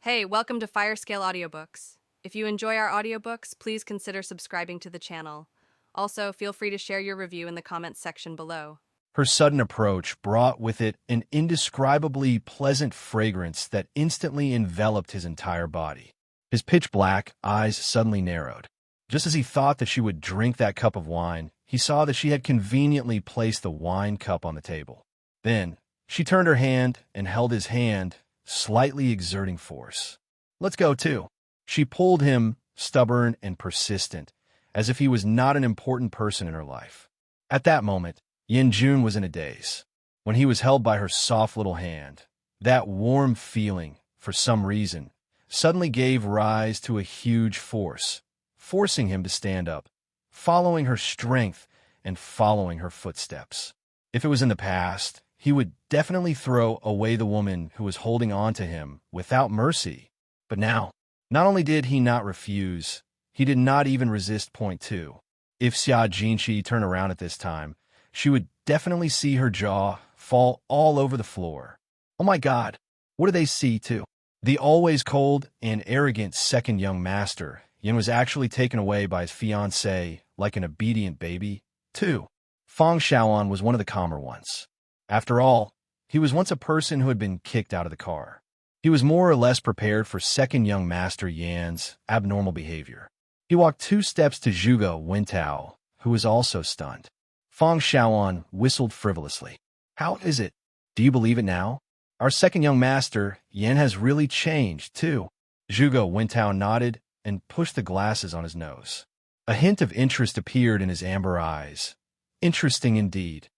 Hey, welcome to Firescale Audiobooks. If you enjoy our audiobooks, please consider subscribing to the channel. Also, feel free to share your review in the comments section below. Her sudden approach brought with it an indescribably pleasant fragrance that instantly enveloped his entire body. His pitch-black eyes suddenly narrowed. Just as he thought that she would drink that cup of wine, he saw that she had conveniently placed the wine cup on the table. Then, she turned her hand and held his hand, slightly exerting force. "Let's go, too." She pulled him, stubborn and persistent, as if he was not an important person in her life. At that moment, Yin-jun was in a daze. When he was held by her soft little hand, that warm feeling, for some reason, suddenly gave rise to a huge force, forcing him to stand up, following her strength and following her footsteps. If it was in the past, he would definitely throw away the woman who was holding on to him without mercy. But now, not only did he not refuse, he did not even resist. Point two. If Xia Jinshi turned around at this time, she would definitely see her jaw fall all over the floor. Oh my God, what do they see, too? The always cold and arrogant second young master, Yin, was actually taken away by his fiancée like an obedient baby. 2. Fang Xiaoan was one of the calmer ones. After all, he was once a person who had been kicked out of the car. He was more or less prepared for second young master Yan's abnormal behavior. He walked 2 steps to Zhuge Wentao, who was also stunned. Fang Xiaoan whistled frivolously. "How is it? Do you believe it now? Our second young master, Yan, has really changed, too." Zhuge Wentao nodded and pushed the glasses on his nose. A hint of interest appeared in his amber eyes. Interesting indeed.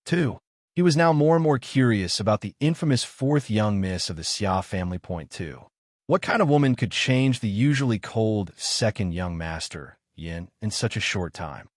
2. He was now more and more curious about the infamous 4th young miss of the Xia family. Point 2. What kind of woman could change the usually cold second young master, Yin, in such a short time?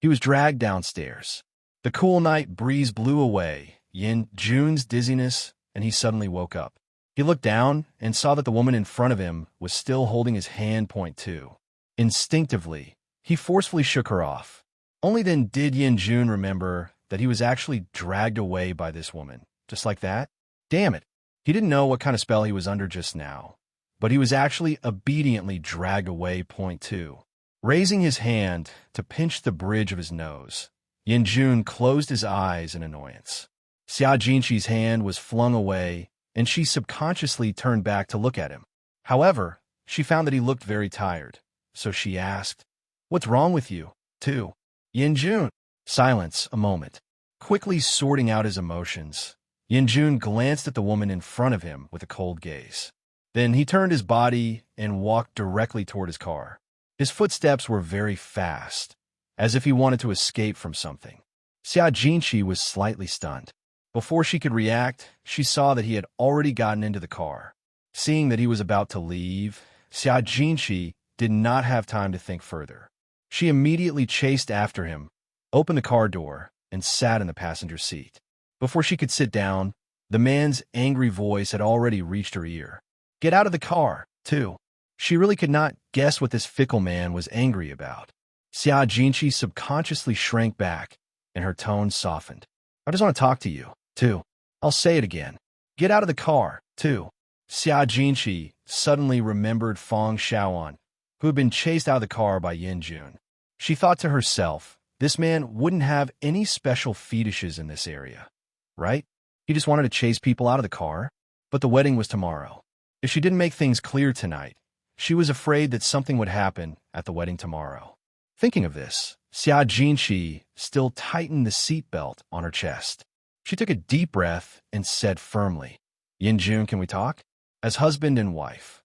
He was dragged downstairs. The cool night breeze blew away Yin-jun's dizziness, and he suddenly woke up. He looked down and saw that the woman in front of him was still holding his hand. Point 2. Instinctively, he forcefully shook her off. Only then did Yin-jun remember that he was actually dragged away by this woman, just like that. Damn it. He didn't know what kind of spell he was under just now, but he was actually obediently dragged away. Point 2. Raising his hand to pinch the bridge of his nose, Yin-jun closed his eyes in annoyance. Xia Jinshi's hand was flung away, and she subconsciously turned back to look at him. However, she found that he looked very tired, so she asked, "What's wrong with you, too?" Yin-jun. Silence a moment. Quickly sorting out his emotions, Yin-jun glanced at the woman in front of him with a cold gaze. Then he turned his body and walked directly toward his car. His footsteps were very fast, as if he wanted to escape from something. Xia Jinshi was slightly stunned. Before she could react, she saw that he had already gotten into the car. Seeing that he was about to leave, Xia Jinshi did not have time to think further. She immediately chased after him, opened the car door, and sat in the passenger seat. Before she could sit down, the man's angry voice had already reached her ear. "Get out of the car, too." She really could not guess what this fickle man was angry about. Xia Jinshi subconsciously shrank back, and her tone softened. "I just want to talk to you, too. I'll say it again. Get out of the car, too." Xia Jinshi suddenly remembered Fang Xiaoan, who had been chased out of the car by Yin-jun. She thought to herself, this man wouldn't have any special fetishes in this area, right? He just wanted to chase people out of the car. But the wedding was tomorrow. If she didn't make things clear tonight, she was afraid that something would happen at the wedding tomorrow. Thinking of this, Xia Jinshi still tightened the seatbelt on her chest. She took a deep breath and said firmly, "Yin-jun, can we talk?" As husband and wife.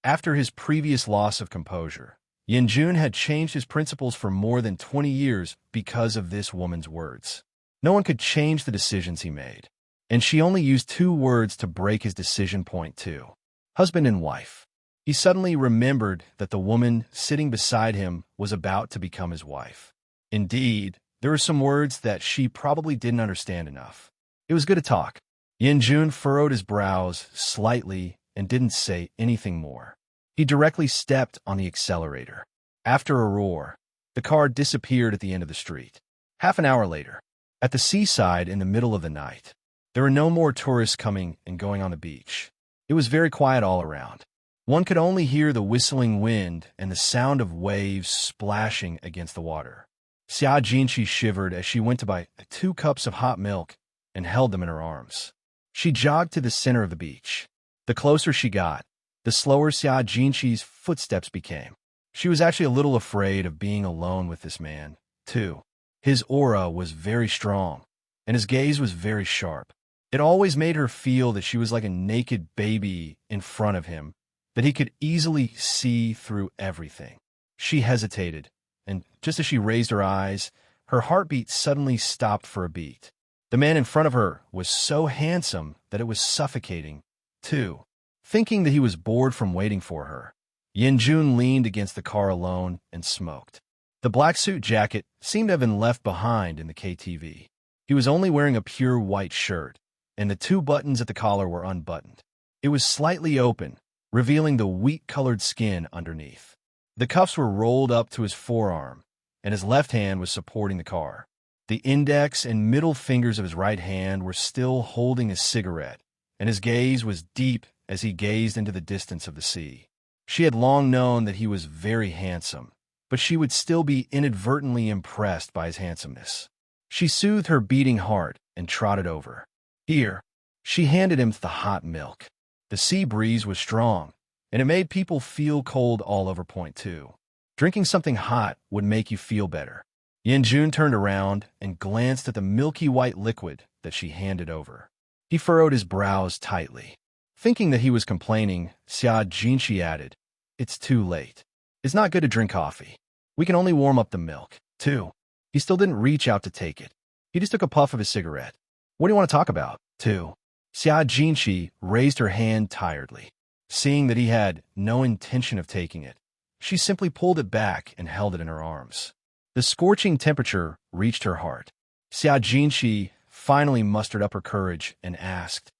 After his previous loss of composure, Yin-jun had changed his principles for more than 20 years because of this woman's words. No one could change the decisions he made, and she only used 2 words to break his decision. Point 2. Husband and wife. He suddenly remembered that the woman sitting beside him was about to become his wife. Indeed, there were some words that she probably didn't understand enough. It was good to talk. Yin-jun furrowed his brows slightly and didn't say anything more. He directly stepped on the accelerator. After a roar, the car disappeared at the end of the street. Half an hour later, at the seaside in the middle of the night, there were no more tourists coming and going on the beach. It was very quiet all around. One could only hear the whistling wind and the sound of waves splashing against the water. Xia Jinqi shivered as she went to buy 2 cups of hot milk and held them in her arms. She jogged to the center of the beach. The closer she got, the slower Xia Jinqi's footsteps became. She was actually a little afraid of being alone with this man, too. His aura was very strong, and his gaze was very sharp. It always made her feel that she was like a naked baby in front of him, that he could easily see through everything. She hesitated, and just as she raised her eyes, her heartbeat suddenly stopped for a beat. The man in front of her was so handsome that it was suffocating, too. Thinking that he was bored from waiting for her, Yanjun leaned against the car alone and smoked. The black suit jacket seemed to have been left behind in the KTV. He was only wearing a pure white shirt, and the 2 buttons at the collar were unbuttoned. It was slightly open, revealing the wheat-colored skin underneath. The cuffs were rolled up to his forearm, and his left hand was supporting the car. The index and middle fingers of his right hand were still holding a cigarette, and his gaze was deep as he gazed into the distance of the sea. She had long known that he was very handsome, but she would still be inadvertently impressed by his handsomeness. She soothed her beating heart and trotted over. Here, she handed him the hot milk. The sea breeze was strong, and it made people feel cold all over Point 2. Drinking something hot would make you feel better. Yanjun turned around and glanced at the milky white liquid that she handed over. He furrowed his brows tightly. Thinking that he was complaining, Xia Jinqi added, "It's too late. It's not good to drink coffee. We can only warm up the milk, too." He still didn't reach out to take it. He just took a puff of his cigarette. "What do you want to talk about, too?" Xia Jinqi raised her hand tiredly. Seeing that he had no intention of taking it, she simply pulled it back and held it in her arms. The scorching temperature reached her heart. Xia Jinqi finally mustered up her courage and asked,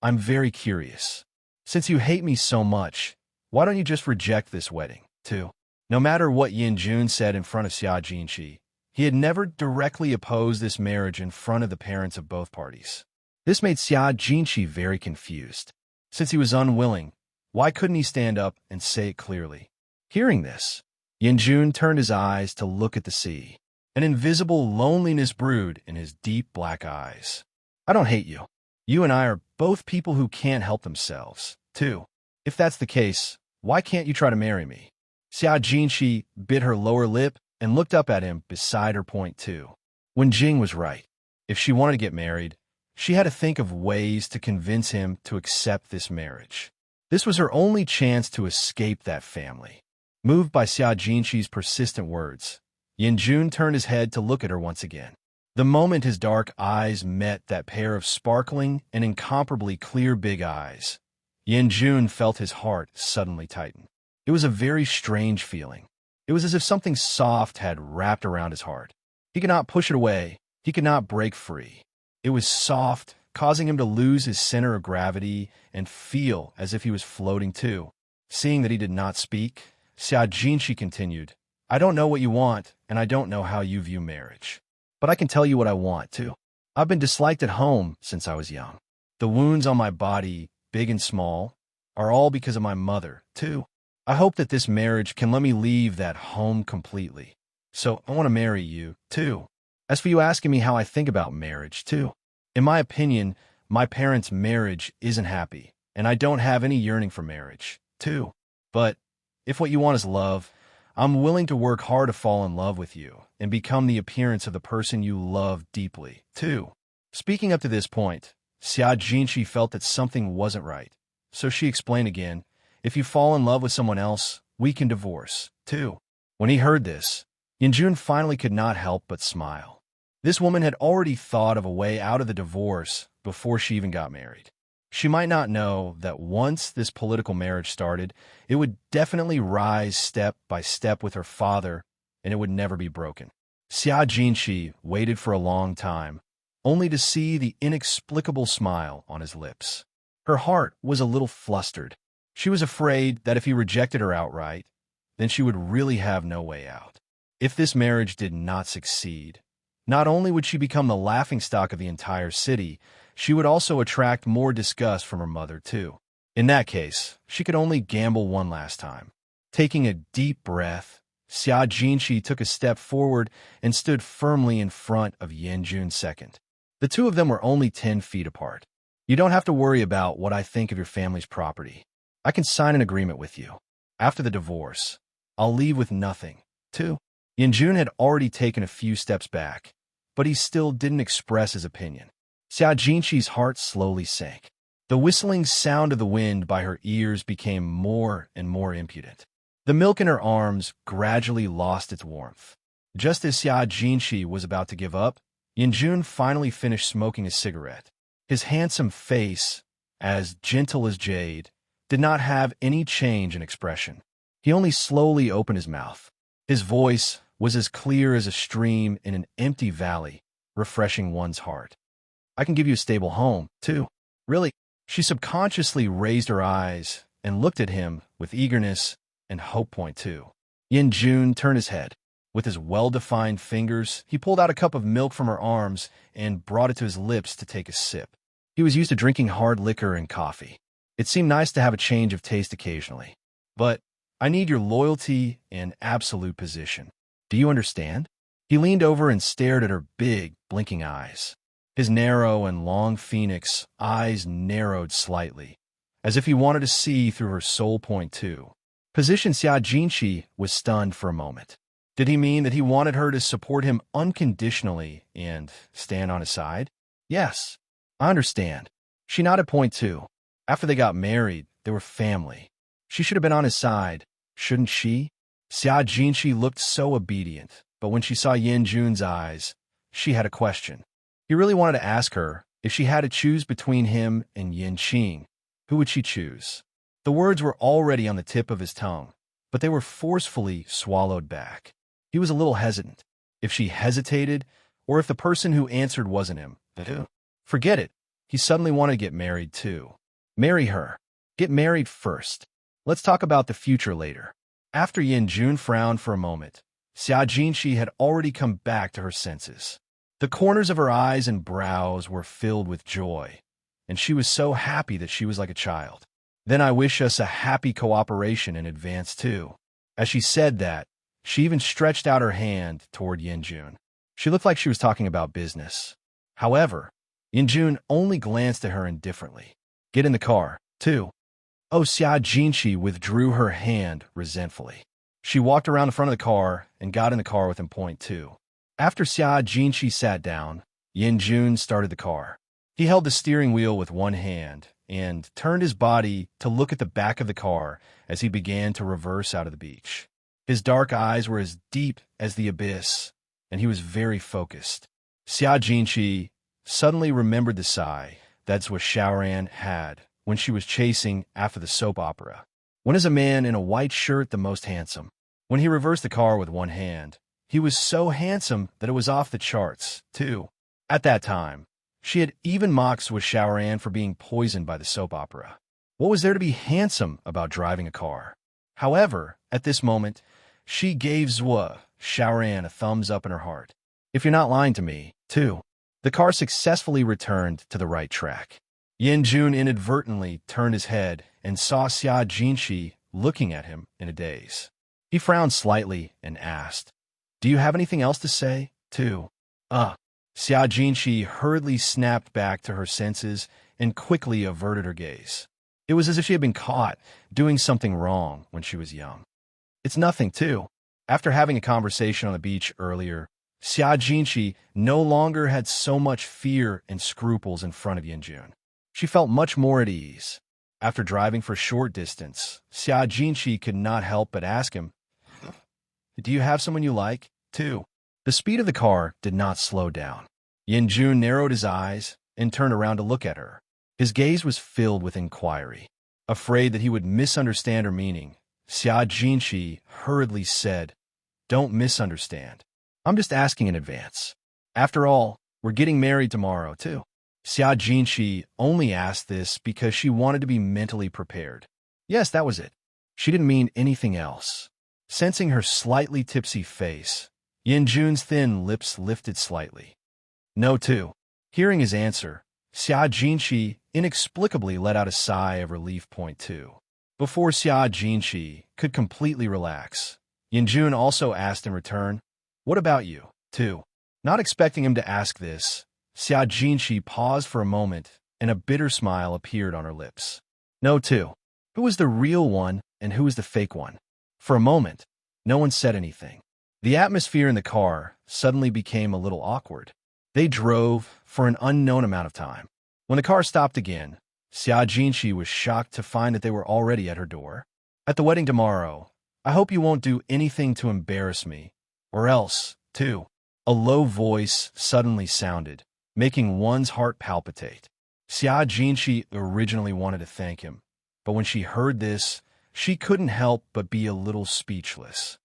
"I'm very curious. Since you hate me so much, why don't you just reject this wedding, too?" No matter what Yanjun said in front of Xia Jinqi, he had never directly opposed this marriage in front of the parents of both parties. This made Xia Jinqi very confused. Since he was unwilling, why couldn't he stand up and say it clearly? Hearing this, Yanjun turned his eyes to look at the sea. An invisible loneliness brewed in his deep black eyes. "I don't hate you. You and I are both people who can't help themselves, too. If that's the case, why can't you try to marry me?" Xia Jinqi bit her lower lip and looked up at him beside her Point 2. When Jing was right. If she wanted to get married, she had to think of ways to convince him to accept this marriage. This was her only chance to escape that family. Moved by Xia Jinqi's persistent words, Yanjun turned his head to look at her once again. The moment his dark eyes met that pair of sparkling and incomparably clear big eyes, Yanjun felt his heart suddenly tighten. It was a very strange feeling. It was as if something soft had wrapped around his heart. He could not push it away. He could not break free. It was soft, causing him to lose his center of gravity and feel as if he was floating too. Seeing that he did not speak, Xia Jinqi continued, "I don't know what you want, and I don't know how you view marriage. But I can tell you what I want, too. I've been disliked at home since I was young. The wounds on my body, big and small, are all because of my mother, too. I hope that this marriage can let me leave that home completely. So I want to marry you, too. As for you asking me how I think about marriage, too, in my opinion, my parents' marriage isn't happy, and I don't have any yearning for marriage, too. But if what you want is love, I'm willing to work hard to fall in love with you and become the appearance of the person you love deeply, too." Speaking up to this point, Xia Jinqi felt that something wasn't right. So she explained again, "If you fall in love with someone else, we can divorce, too." When he heard this, Yanjun finally could not help but smile. This woman had already thought of a way out of the divorce before she even got married. She might not know that once this political marriage started, it would definitely rise step by step with her father, and it would never be broken. Xia Jinqi waited for a long time, only to see the inexplicable smile on his lips. Her heart was a little flustered. She was afraid that if he rejected her outright, then she would really have no way out. If this marriage did not succeed, not only would she become the laughingstock of the entire city, she would also attract more disgust from her mother, too. In that case, she could only gamble one last time. Taking a deep breath, Xia Jinshi took a step forward and stood firmly in front of Yin Jun second. The two of them were only 10 feet apart. You don't have to worry about what I think of your family's property. I can sign an agreement with you. After the divorce, I'll leave with nothing, too. Yin Jun had already taken a few steps back, but he still didn't express his opinion. Xia Jinshi's heart slowly sank. The whistling sound of the wind by her ears became more and more impudent. The milk in her arms gradually lost its warmth. Just as Xia Jinshi was about to give up, Yin Jun finally finished smoking a cigarette. His handsome face, as gentle as jade, did not have any change in expression. He only slowly opened his mouth. His voice was as clear as a stream in an empty valley, refreshing one's heart. I can give you a stable home, too. Really? She subconsciously raised her eyes and looked at him with eagerness and hope. Yin Jun turned his head. With his well-defined fingers, he pulled out a cup of milk from her arms and brought it to his lips to take a sip. He was used to drinking hard liquor and coffee. It seemed nice to have a change of taste occasionally. But I need your loyalty and absolute position. Do you understand? He leaned over and stared at her big, blinking eyes. His narrow and long phoenix eyes narrowed slightly, as if he wanted to see through her soul. Position Xia Jinshi was stunned for a moment. Did he mean that he wanted her to support him unconditionally and stand on his side? Yes, I understand. She nodded. After they got married, they were family. She should have been on his side, shouldn't she? Xia Jinshi looked so obedient, but when she saw Yin Jun's eyes, she had a question. He really wanted to ask her if she had to choose between him and Yin Qing. Who would she choose? The words were already on the tip of his tongue, but they were forcefully swallowed back. He was a little hesitant. If she hesitated, or if the person who answered wasn't him, forget it. He suddenly wanted to get married too. Marry her. Get married first. Let's talk about the future later. After Yin Jun frowned for a moment, Xia Jinshi had already come back to her senses. The corners of her eyes and brows were filled with joy, and she was so happy that she was like a child. Then I wish us a happy cooperation in advance, too. As she said that, she even stretched out her hand toward Yin Jun. She looked like she was talking about business. However, Yin Jun only glanced at her indifferently. Get in the car, too. Oh, Xia Jinshi withdrew her hand resentfully. She walked around the front of the car and got in the car with him. After Xia Jinshi sat down, Yin Jun started the car. He held the steering wheel with one hand and turned his body to look at the back of the car as he began to reverse out of the beach. His dark eyes were as deep as the abyss, and he was very focused. Xia Jinshi suddenly remembered the sigh that's what Xiaoran had when she was chasing after the soap opera. When is a man in a white shirt the most handsome? When he reversed the car with one hand, he was so handsome that it was off the charts, too. At that time, she had even mocked Xiaoran for being poisoned by the soap opera. What was there to be handsome about driving a car? However, at this moment, she gave Xiaoran a thumbs up in her heart. If you're not lying to me, too. The car successfully returned to the right track. Yin Jun inadvertently turned his head and saw Xia Jinshi looking at him in a daze. He frowned slightly and asked, "Do you have anything else to say, too?" Xia Jinshi hurriedly snapped back to her senses and quickly averted her gaze. It was as if she had been caught doing something wrong when she was young. It's nothing, too. After having a conversation on the beach earlier, Xia Jinshi no longer had so much fear and scruples in front of Yin Jun. She felt much more at ease. After driving for a short distance, Xia Jinshi could not help but ask him, "Do you have someone you like, too?" The speed of the car did not slow down. Yin Jun narrowed his eyes and turned around to look at her. His gaze was filled with inquiry. Afraid that he would misunderstand her meaning, Xia Jinshi hurriedly said, "Don't misunderstand. I'm just asking in advance. After all, we're getting married tomorrow, too." Xia Jinshi only asked this because she wanted to be mentally prepared. Yes, that was it. She didn't mean anything else. Sensing her slightly tipsy face, Yin Jun's thin lips lifted slightly. No, too. Hearing his answer, Xia Jinshi inexplicably let out a sigh of relief. Point 2. Before Xia Jinshi could completely relax, Yinjun also asked in return, "What about you, too?" Not expecting him to ask this, Xia Jinshi paused for a moment, and a bitter smile appeared on her lips. No, too. Who was the real one and who was the fake one? For a moment, no one said anything. The atmosphere in the car suddenly became a little awkward. They drove for an unknown amount of time. When the car stopped again, Xia Jinshi was shocked to find that they were already at her door. "At the wedding tomorrow, I hope you won't do anything to embarrass me, or else, too." A low voice suddenly sounded, making one's heart palpitate. Xia Jinshi originally wanted to thank him, but when she heard this, she couldn't help but be a little speechless.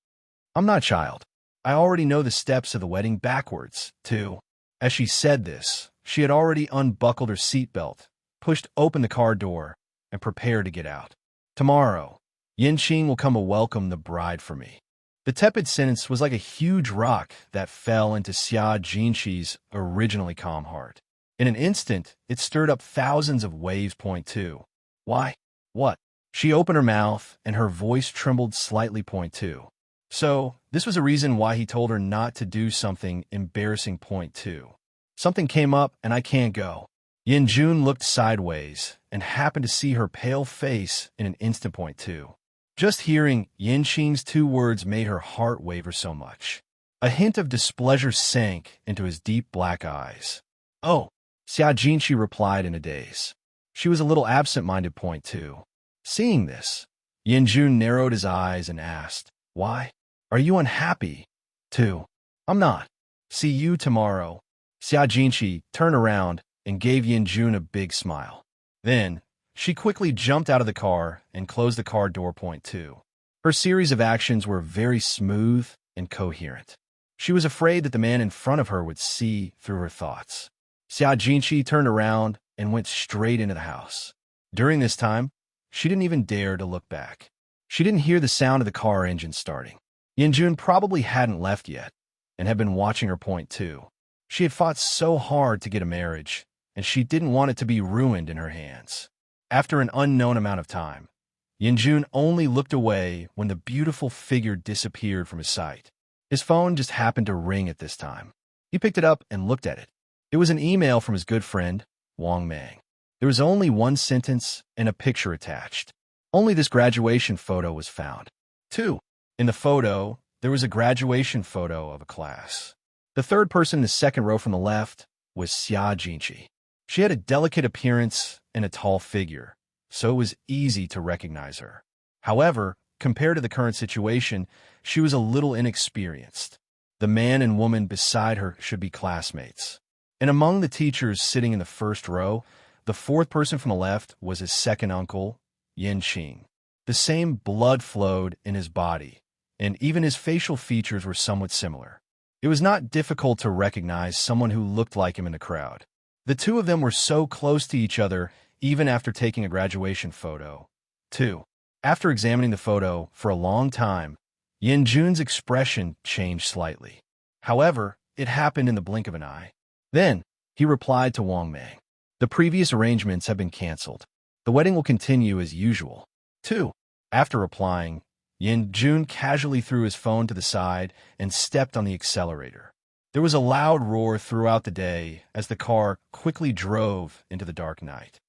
"I'm not child. I already know the steps of the wedding backwards, too." As she said this, she had already unbuckled her seatbelt, pushed open the car door, and prepared to get out. "Tomorrow, Yinqing will come to welcome the bride for me." The tepid sentence was like a huge rock that fell into Xia Jinshi's originally calm heart. In an instant, it stirred up thousands of waves. Point 2. "Why? What?" She opened her mouth, and her voice trembled slightly. Point 2. So, this was a reason why he told her not to do something embarrassing. Point 2. "Something came up, and I can't go." Yin Jun looked sideways and happened to see her pale face in an instant. Point 2. Just hearing Yin Qing's two words made her heart waver so much. A hint of displeasure sank into his deep black eyes. "Oh," Xia Jinshi replied in a daze. She was a little absent-minded. Point 2. Seeing this, Yin Jun narrowed his eyes and asked, "Why? Are you unhappy?" 2. "I'm not. See you tomorrow." Xia Jinshi turned around and gave Yin Jun a big smile. Then, she quickly jumped out of the car and closed the car door. Point 2. Her series of actions were very smooth and coherent. She was afraid that the man in front of her would see through her thoughts. Xia Jinshi turned around and went straight into the house. During this time, she didn't even dare to look back. She didn't hear the sound of the car engine starting. Yinjun probably hadn't left yet and had been watching her. Point 2. She had fought so hard to get a marriage, and she didn't want it to be ruined in her hands. After an unknown amount of time, Yinjun only looked away when the beautiful figure disappeared from his sight. His phone just happened to ring at this time. He picked it up and looked at it. It was an email from his good friend, Wang Mang. There was only one sentence and a picture attached. Only this graduation photo was found. 2. In the photo, there was a graduation photo of a class. The third person in the second row from the left was Xia Jinshi. She had a delicate appearance and a tall figure, so it was easy to recognize her. However, compared to the current situation, she was a little inexperienced. The man and woman beside her should be classmates. And among the teachers sitting in the first row, the fourth person from the left was his second uncle, Yin Qing. The same blood flowed in his body, and even his facial features were somewhat similar. It was not difficult to recognize someone who looked like him in the crowd. The two of them were so close to each other even after taking a graduation photo. 2. After examining the photo for a long time, Yin Jun's expression changed slightly. However, it happened in the blink of an eye. Then, he replied to Wang Mang. "The previous arrangements have been canceled. The wedding will continue as usual." 2. After replying, Yin Jun casually threw his phone to the side and stepped on the accelerator. There was a loud roar throughout the day as the car quickly drove into the dark night.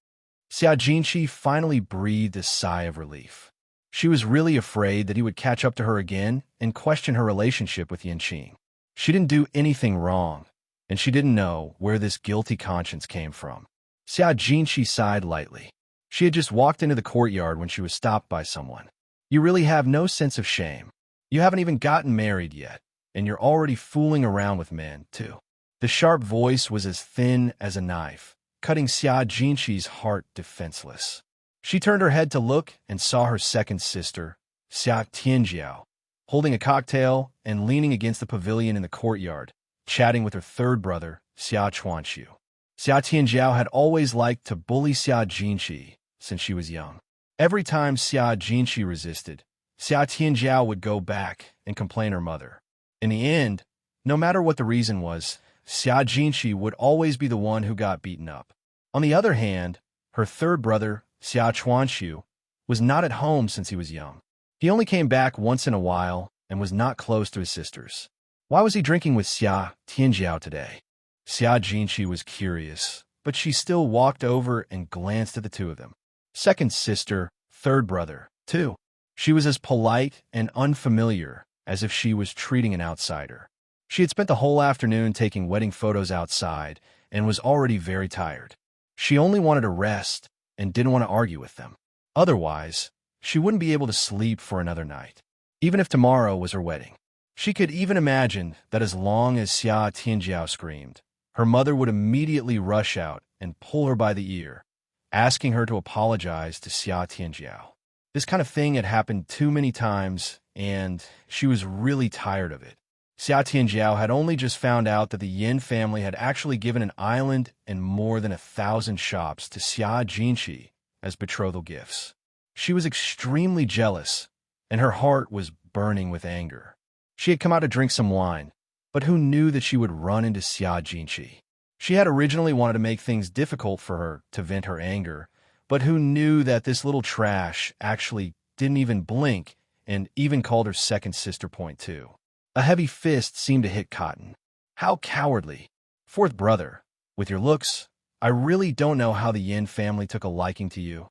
Xia Jinshi finally breathed a sigh of relief. She was really afraid that he would catch up to her again and question her relationship with Yin Qing. She didn't do anything wrong, and she didn't know where this guilty conscience came from. Xia Jinshi sighed lightly. She had just walked into the courtyard when she was stopped by someone. "You really have no sense of shame. You haven't even gotten married yet, and you're already fooling around with men, too." The sharp voice was as thin as a knife, cutting Xia Jinshi's heart defenseless. She turned her head to look and saw her second sister, Xia Tianjiao, holding a cocktail and leaning against the pavilion in the courtyard, chatting with her third brother, Xia Chuanxiu. Xia Tianjiao had always liked to bully Xia Jinshi since she was young. Every time Xia Jinshi resisted, Xia Tianjiao would go back and complain her mother. In the end, no matter what the reason was, Xia Jinshi would always be the one who got beaten up. On the other hand, her third brother, Xia Chuanxiu, was not at home since he was young. He only came back once in a while and was not close to his sisters. Why was he drinking with Xia Tianjiao today? Xia Jinxi was curious, but she still walked over and glanced at the two of them. Second sister, third brother, too. She was as polite and unfamiliar as if she was treating an outsider. She had spent the whole afternoon taking wedding photos outside and was already very tired. She only wanted to rest and didn't want to argue with them. Otherwise, she wouldn't be able to sleep for another night, even if tomorrow was her wedding. She could even imagine that as long as Xia Tianjiao screamed, her mother would immediately rush out and pull her by the ear, asking her to apologize to Xia Tianjiao. This kind of thing had happened too many times, and she was really tired of it. Xia Tianjiao had only just found out that the Yin family had actually given an island and more than 1,000 shops to Xia Jinxi as betrothal gifts. She was extremely jealous, and her heart was burning with anger. She had come out to drink some wine, but who knew that she would run into Xia Jinxi? She had originally wanted to make things difficult for her to vent her anger, but who knew that this little trash actually didn't even blink and even called her second sister point too. A heavy fist seemed to hit Cotton. How cowardly. Fourth brother, with your looks, I really don't know how the Yin family took a liking to you.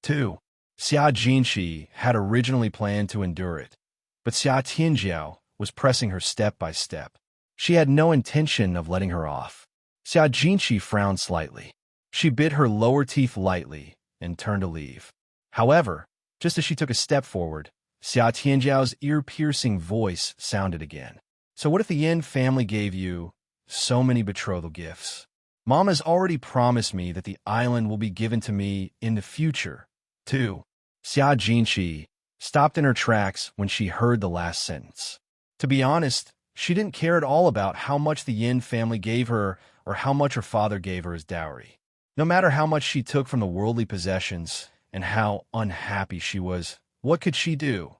2. Xia Jinxi had originally planned to endure it, but Xia Tianjiao was pressing her step by step. She had no intention of letting her off. Xia Jinxi frowned slightly. She bit her lower teeth lightly and turned to leave. However, just as she took a step forward, Xia Tianjiao's ear-piercing voice sounded again. So what if the Yin family gave you so many betrothal gifts? Mom has already promised me that the island will be given to me in the future, too. Xia Jinxi stopped in her tracks when she heard the last sentence. To be honest, she didn't care at all about how much the Yin family gave her or how much her father gave her as dowry. No matter how much she took from the worldly possessions and how unhappy she was, what could she do?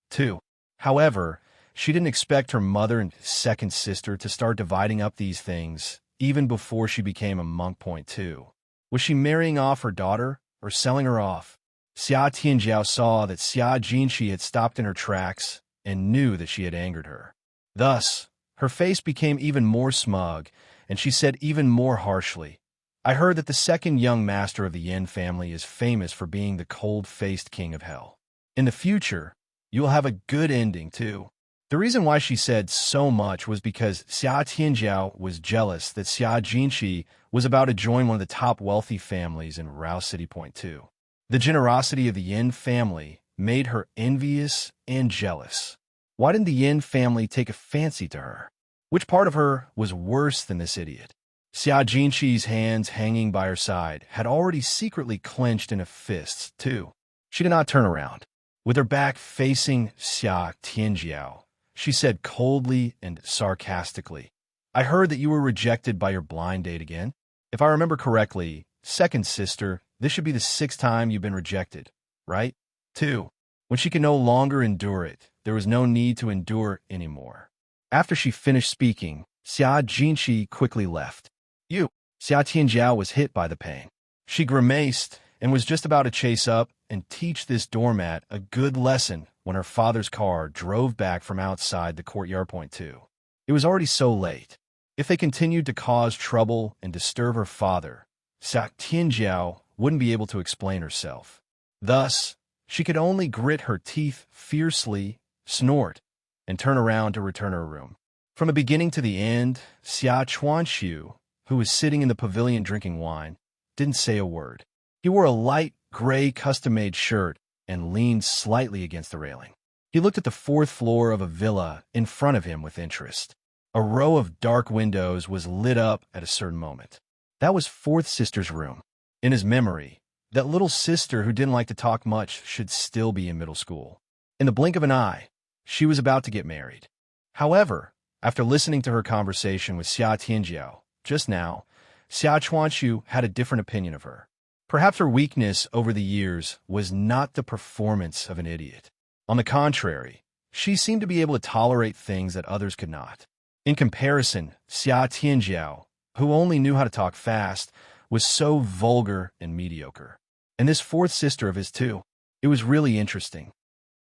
2. However, she didn't expect her mother and second sister to start dividing up these things even before she became a monk point 2. Was she marrying off her daughter or selling her off? Xia Tianjiao saw that Xia Jinxi had stopped in her tracks and knew that she had angered her. Thus, her face became even more smug, and she said even more harshly, I heard that the second young master of the Yin family is famous for being the cold-faced king of hell. In the future, you will have a good ending, too. The reason why she said so much was because Xia Tianjiao was jealous that Xia Jinxi was about to join one of the top wealthy families in Rao City Point 2. The generosity of the Yin family made her envious and jealous. Why didn't the Yin family take a fancy to her? Which part of her was worse than this idiot? Xia Jinxi's hands hanging by her side had already secretly clenched in a fist, too. She did not turn around. With her back facing Xia Tianjiao, she said coldly and sarcastically, I heard that you were rejected by your blind date again. If I remember correctly, second sister, this should be the 6th time you've been rejected, right? 2. When she could no longer endure it, there was no need to endure anymore. After she finished speaking, Xia Jinxi quickly left. Xia Tianjiao was hit by the pain. She grimaced and was just about to chase up and teach this doormat a good lesson when her father's car drove back from outside the courtyard point 2. It was already so late. If they continued to cause trouble and disturb her father, Xia Tianjiao wouldn't be able to explain herself. Thus, she could only grit her teeth fiercely, snort, and turn around to return to her room. From the beginning to the end, Xia Chuanxiu, who was sitting in the pavilion drinking wine, didn't say a word. He wore a light gray custom-made shirt and leaned slightly against the railing. He looked at the 4th floor of a villa in front of him with interest. A row of dark windows was lit up at a certain moment. That was fourth sister's room. In his memory, that little sister who didn't like to talk much should still be in middle school. In the blink of an eye, she was about to get married. However, after listening to her conversation with Xia Tianjiao just now, Xia Chuanxiu had a different opinion of her. Perhaps her weakness over the years was not the performance of an idiot. On the contrary, she seemed to be able to tolerate things that others could not. In comparison, Xia Tianjiao, who only knew how to talk fast, was so vulgar and mediocre. And this fourth sister of his too. It was really interesting.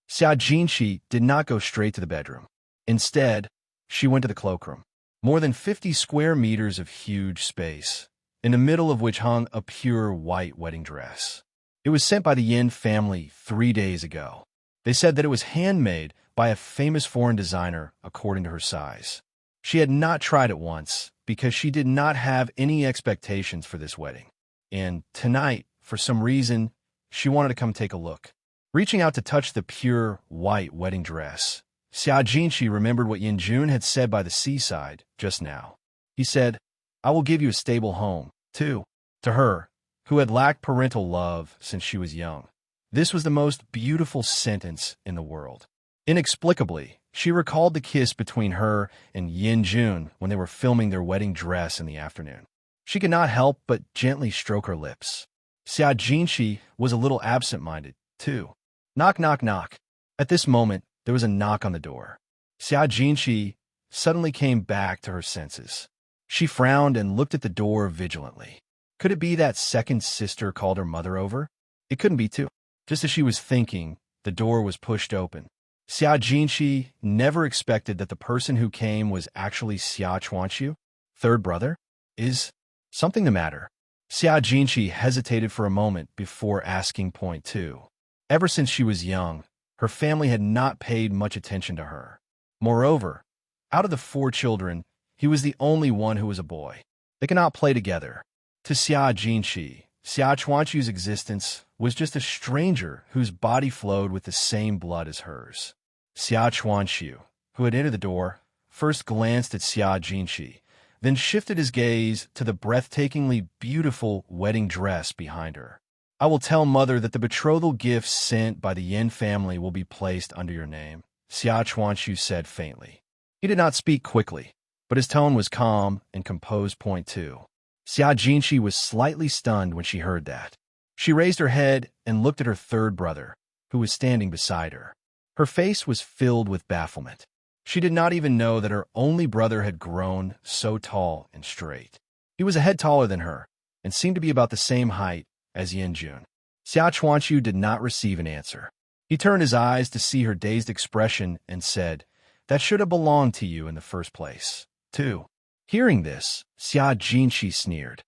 Xia Jinshi did not go straight to the bedroom. Instead, she went to the cloakroom. More than 50 square meters of huge space, in the middle of which hung a pure white wedding dress. It was sent by the Yin family 3 days ago. They said that it was handmade by a famous foreign designer according to her size. She had not tried it once because she did not have any expectations for this wedding. And tonight, for some reason, she wanted to come take a look. Reaching out to touch the pure white wedding dress, Xia Jinshi remembered what Yin Jun had said by the seaside just now. He said, "I will give you a stable home, too." To her, who had lacked parental love since she was young, this was the most beautiful sentence in the world. Inexplicably, she recalled the kiss between her and Yin Jun when they were filming their wedding dress in the afternoon. She could not help but gently stroke her lips. Xia Jinshi was a little absent-minded, too. Knock, knock, knock. At this moment, there was a knock on the door. Xia Jinshi suddenly came back to her senses. She frowned and looked at the door vigilantly. Could it be that second sister called her mother over? It couldn't be, too. Just as she was thinking, the door was pushed open. Xia Jinshi never expected that the person who came was actually Xia Chuanqiu, third brother. Is something the matter? Xia Jinshi hesitated for a moment before asking point two. Ever since she was young, her family had not paid much attention to her. Moreover, out of the 4 children, he was the only one who was a boy. They could not play together. To Xia Jinshi, Xia Chuanqiu's existence was just a stranger whose body flowed with the same blood as hers. Xia Chuanqiu, who had entered the door, first glanced at Xia Jinshi, then shifted his gaze to the breathtakingly beautiful wedding dress behind her. "I will tell mother that the betrothal gifts sent by the Yin family will be placed under your name," Xia Chuanqiu said faintly. He did not speak quickly, but his tone was calm and composed. Point two. Xia Jinshi was slightly stunned when she heard that. She raised her head and looked at her third brother, who was standing beside her. Her face was filled with bafflement. She did not even know that her only brother had grown so tall and straight. He was a head taller than her and seemed to be about the same height as Yin Jun. Xia Chuanqiu did not receive an answer. He turned his eyes to see her dazed expression and said, "That should have belonged to you in the first place, too." Hearing this, Xia Jinshi sneered.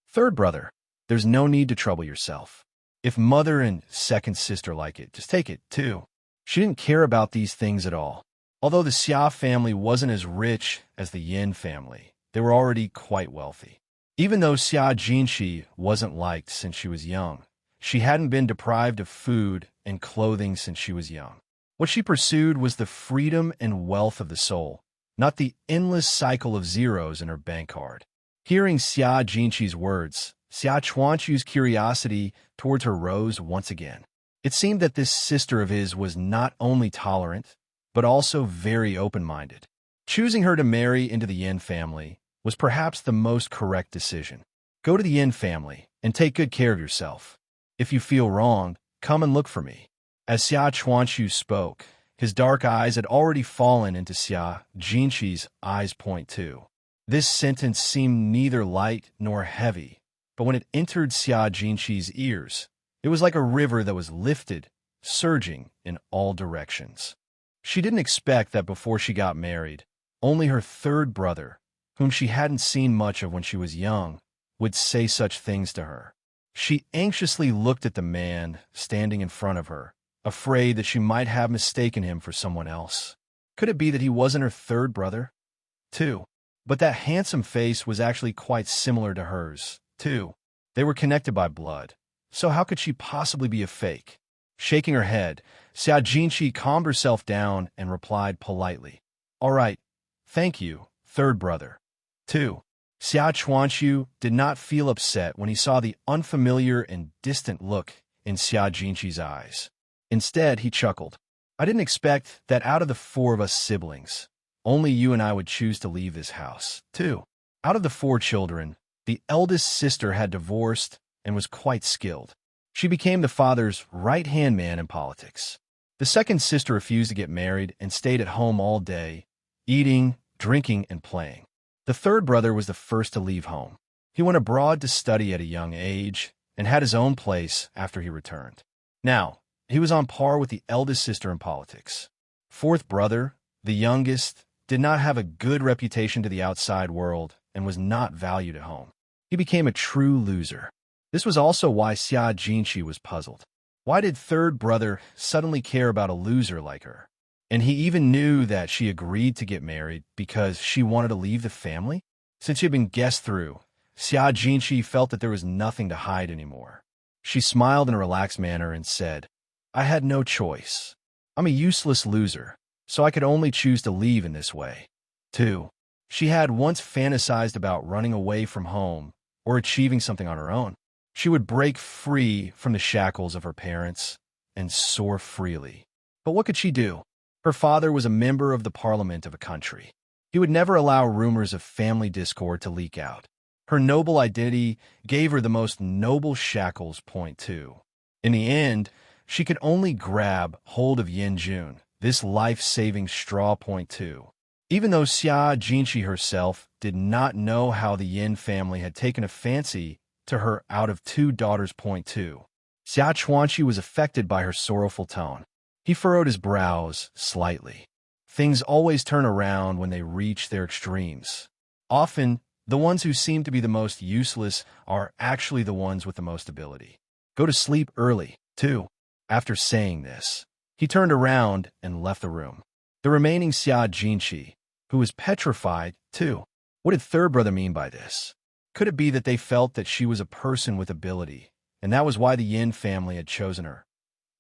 "Third brother, there's no need to trouble yourself. If mother and second sister like it, just take it, too." She didn't care about these things at all. Although the Xia family wasn't as rich as the Yin family, they were already quite wealthy. Even though Xia Jinshi wasn't liked since she was young, she hadn't been deprived of food and clothing since she was young. What she pursued was the freedom and wealth of the soul, not the endless cycle of zeros in her bank card. Hearing Xia Jinshi's words, Xia Chuanqiu's curiosity towards her rose once again. It seemed that this sister of his was not only tolerant, but also very open-minded. Choosing her to marry into the Yin family was perhaps the most correct decision. Go to the Yin family and take good care of yourself. If you feel wrong, come and look for me. As Xia Chuanqiu spoke, his dark eyes had already fallen into Xia Jinshi's eyes. Point two. This sentence seemed neither light nor heavy, but when it entered Xia Jinshi's ears, it was like a river that was lifted, surging in all directions. She didn't expect that before she got married, only her third brother, whom she hadn't seen much of when she was young, would say such things to her. She anxiously looked at the man standing in front of her, afraid that she might have mistaken him for someone else. Could it be that he wasn't her third brother, too? But that handsome face was actually quite similar to hers, too. They were connected by blood, so how could she possibly be a fake? Shaking her head, Xia Jinshi calmed herself down and replied politely, "All right, thank you, third brother." 2. Xia Chuanqiu did not feel upset when he saw the unfamiliar and distant look in Xia Jinshi's eyes. Instead, he chuckled. "I didn't expect that out of the 4 of us siblings, only you and I would choose to leave this house, too." Out of the 4 children, the eldest sister had divorced and was quite skilled. She became the father's right-hand man in politics. The second sister refused to get married and stayed at home all day, eating, drinking, and playing. The third brother was the first to leave home. He went abroad to study at a young age and had his own place after he returned. Now, he was on par with the eldest sister in politics. Fourth brother, the youngest, did not have a good reputation to the outside world and was not valued at home. He became a true loser. This was also why Xia Jinqi was puzzled. Why did third brother suddenly care about a loser like her? And he even knew that she agreed to get married because she wanted to leave the family? Since she had been guessed through, Xia Jinqi felt that there was nothing to hide anymore. She smiled in a relaxed manner and said, I had no choice. I'm a useless loser, so I could only choose to leave in this way. 2. She had once fantasized about running away from home or achieving something on her own. She would break free from the shackles of her parents and soar freely. But what could she do? Her father was a member of the parliament of a country. He would never allow rumors of family discord to leak out. Her noble identity gave her the most noble shackles. Point 2. In the end, she could only grab hold of Yin Jun, this life-saving straw. Point 2. Even though Xia Jinqi herself did not know how the Yin family had taken a fancy to her out of 2 daughters. Point 2. Xia Chuanqi was affected by her sorrowful tone. He furrowed his brows slightly. Things always turn around when they reach their extremes. Often, the ones who seem to be the most useless are actually the ones with the most ability. Go to sleep early, too. After saying this, he turned around and left the room. The remaining Xia Jinqi, who was petrified, too. What did third brother mean by this? Could it be that they felt that she was a person with ability, and that was why the Yin family had chosen her?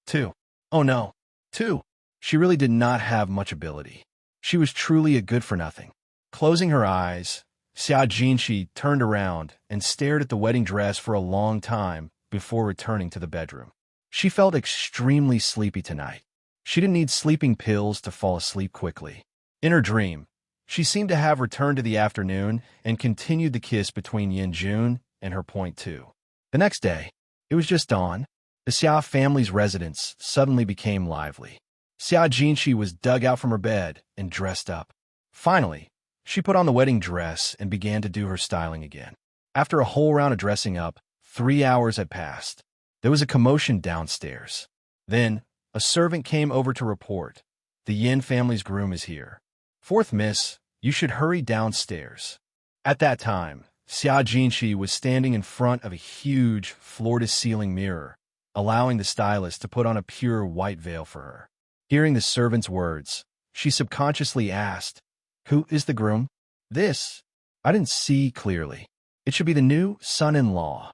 2. Oh no. 2. She really did not have much ability. She was truly a good-for-nothing. Closing her eyes, Xia Jinqi turned around and stared at the wedding dress for a long time before returning to the bedroom. She felt extremely sleepy tonight. She didn't need sleeping pills to fall asleep quickly. In her dream, she seemed to have returned to the afternoon and continued the kiss between Yin Jun and her. Point 2. The next day, it was just dawn. The Xia family's residence suddenly became lively. Xia Jinqi was dug out from her bed and dressed up. Finally, she put on the wedding dress and began to do her styling again. After a whole round of dressing up, 3 hours had passed. There was a commotion downstairs. Then, a servant came over to report, the Yin family's groom is here. Fourth miss, you should hurry downstairs. At that time, Xia Jinqi was standing in front of a huge floor-to-ceiling mirror, allowing the stylist to put on a pure white veil for her. Hearing the servant's words, she subconsciously asked, Who is the groom? This. I didn't see clearly. It should be the new son-in-law.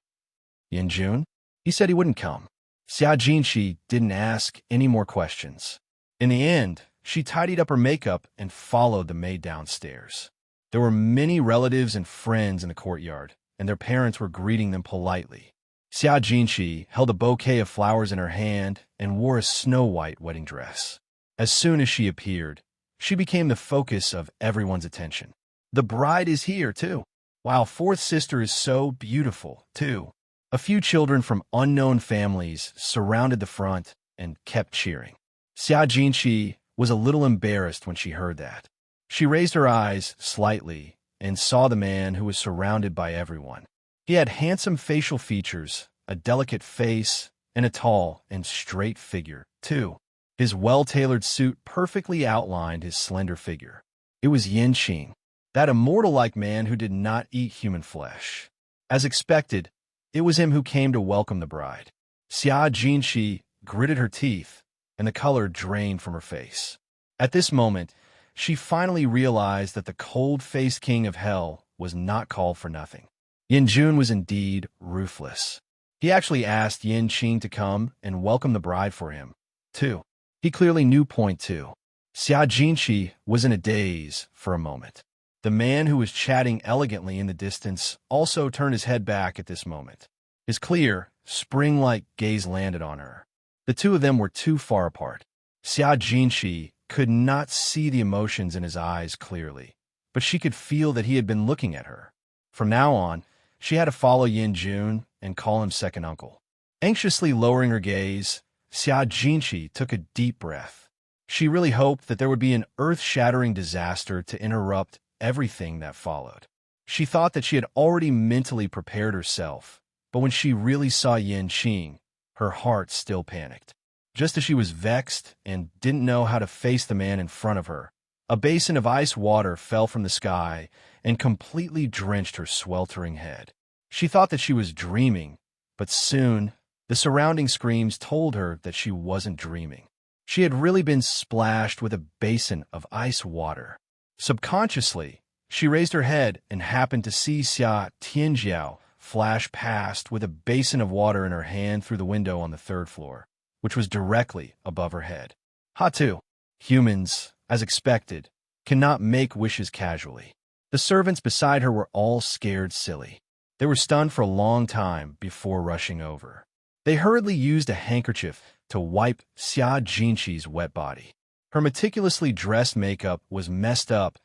Yin Jun? He said he wouldn't come. Xia Jinqi didn't ask any more questions. In the end, she tidied up her makeup and followed the maid downstairs. There were many relatives and friends in the courtyard, and their parents were greeting them politely. Xia Jinqi held a bouquet of flowers in her hand and wore a snow-white wedding dress. As soon as she appeared, she became the focus of everyone's attention. The bride is here, too. Wow, fourth sister is so beautiful, too. A few children from unknown families surrounded the front and kept cheering. Xia Jinqi was a little embarrassed when she heard that. She raised her eyes slightly and saw the man who was surrounded by everyone. He had handsome facial features, a delicate face, and a tall and straight figure, too. His well-tailored suit perfectly outlined his slender figure. It was Yin Qing, that immortal-like man who did not eat human flesh. As expected, it was him who came to welcome the bride. Xia Jinqi gritted her teeth, and the color drained from her face. At this moment, she finally realized that the cold-faced king of hell was not called for nothing. Yin Jun was indeed ruthless. He actually asked Yin Qing to come and welcome the bride for him, too. He clearly knew. Point 2. Xia Jinqi was in a daze for a moment. The man who was chatting elegantly in the distance also turned his head back at this moment. His clear, spring-like gaze landed on her. The two of them were too far apart. Xia Jinqi could not see the emotions in his eyes clearly, but she could feel that he had been looking at her. From now on, she had to follow Yin Jun and call him second uncle. Anxiously lowering her gaze, Xia Jinqi took a deep breath. She really hoped that there would be an earth-shattering disaster to interrupt everything that followed. She thought that she had already mentally prepared herself, but when she really saw Yin Qing, her heart still panicked. Just as she was vexed and didn't know how to face the man in front of her, a basin of ice water fell from the sky and completely drenched her sweltering head. She thought that she was dreaming, but soon the surrounding screams told her that she wasn't dreaming. She had really been splashed with a basin of ice water. Subconsciously, she raised her head and happened to see Xia Tianjiao flash past with a basin of water in her hand through the window on the third floor, which was directly above her head. Ha-tu. Humans, as expected, cannot make wishes casually. The servants beside her were all scared silly. They were stunned for a long time before rushing over. They hurriedly used a handkerchief to wipe Xia Jinqi's wet body. Her meticulously dressed makeup was messed up,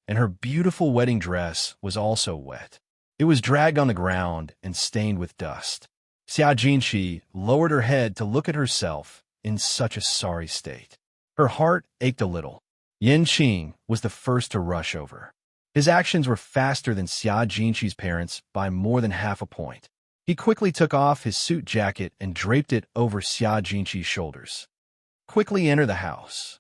and her beautiful wedding dress was also wet. It was dragged on the ground and stained with dust. Xia Jinqi lowered her head to look at herself in such a sorry state. Her heart ached a little. Yin Qing was the first to rush over. His actions were faster than Xia Jinqi's parents by more than half a point. He quickly took off his suit jacket and draped it over Xia Jinqi's shoulders. Quickly enter the house.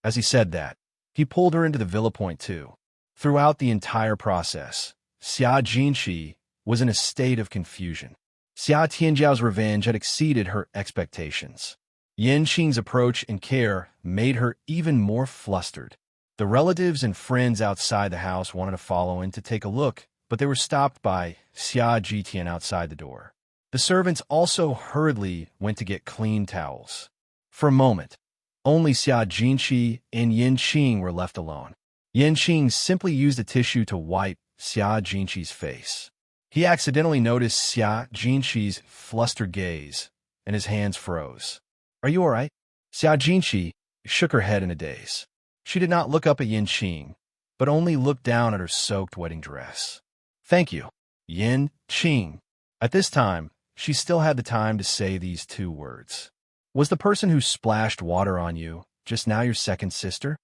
As he said that, he pulled her into the Villa Point too. Throughout the entire process, Xia Jinqi was in a state of confusion. Xia Tianjiao's revenge had exceeded her expectations. Yin Qing's approach and care made her even more flustered. The relatives and friends outside the house wanted to follow in to take a look, but they were stopped by Xia Jitian outside the door. The servants also hurriedly went to get clean towels. For a moment, only Xia Jinqi and Yin Qing were left alone. Yin Qing simply used a tissue to wipe Xia Jinqi's face. He accidentally noticed Xia Jinqi's flustered gaze, and his hands froze. "Are you all right?" Xia Jinqi shook her head in a daze. She did not look up at Yin Qing, but only looked down at her soaked wedding dress. "Thank you, Yin Qing." At this time, she still had the time to say these two words. "Was the person who splashed water on you just now your second sister?"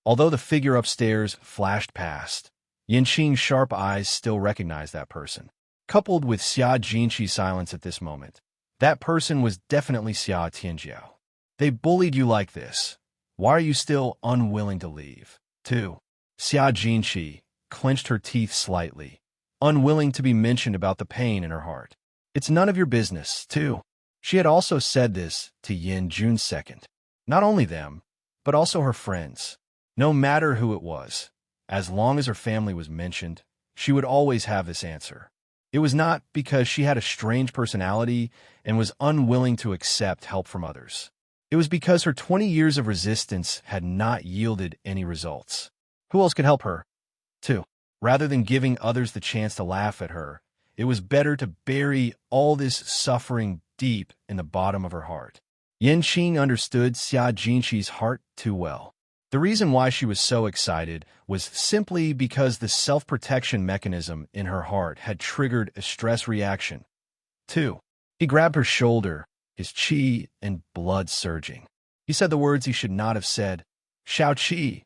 Although the figure upstairs flashed past, Yin Qing's sharp eyes still recognized that person. Coupled with Xia Jinqi's silence at this moment, that person was definitely Xia Tianjiao. "They bullied you like this. Why are you still unwilling to leave?" 2. Xia Jinqi clenched her teeth slightly, unwilling to be mentioned about the pain in her heart. "It's none of your business, too." She had also said this to Yin June second. Not only them, but also her friends. No matter who it was, as long as her family was mentioned, she would always have this answer. It was not because she had a strange personality and was unwilling to accept help from others. It was because her 20 years of resistance had not yielded any results. Who else could help her? 2. Rather than giving others the chance to laugh at her, it was better to bury all this suffering deep in the bottom of her heart. Yin Qing understood Xia Jinqi's heart too well. The reason why she was so excited was simply because the self-protection mechanism in her heart had triggered a stress reaction. 2. He grabbed her shoulder, his qi and blood surging. He said the words he should not have said. "Shao Qi,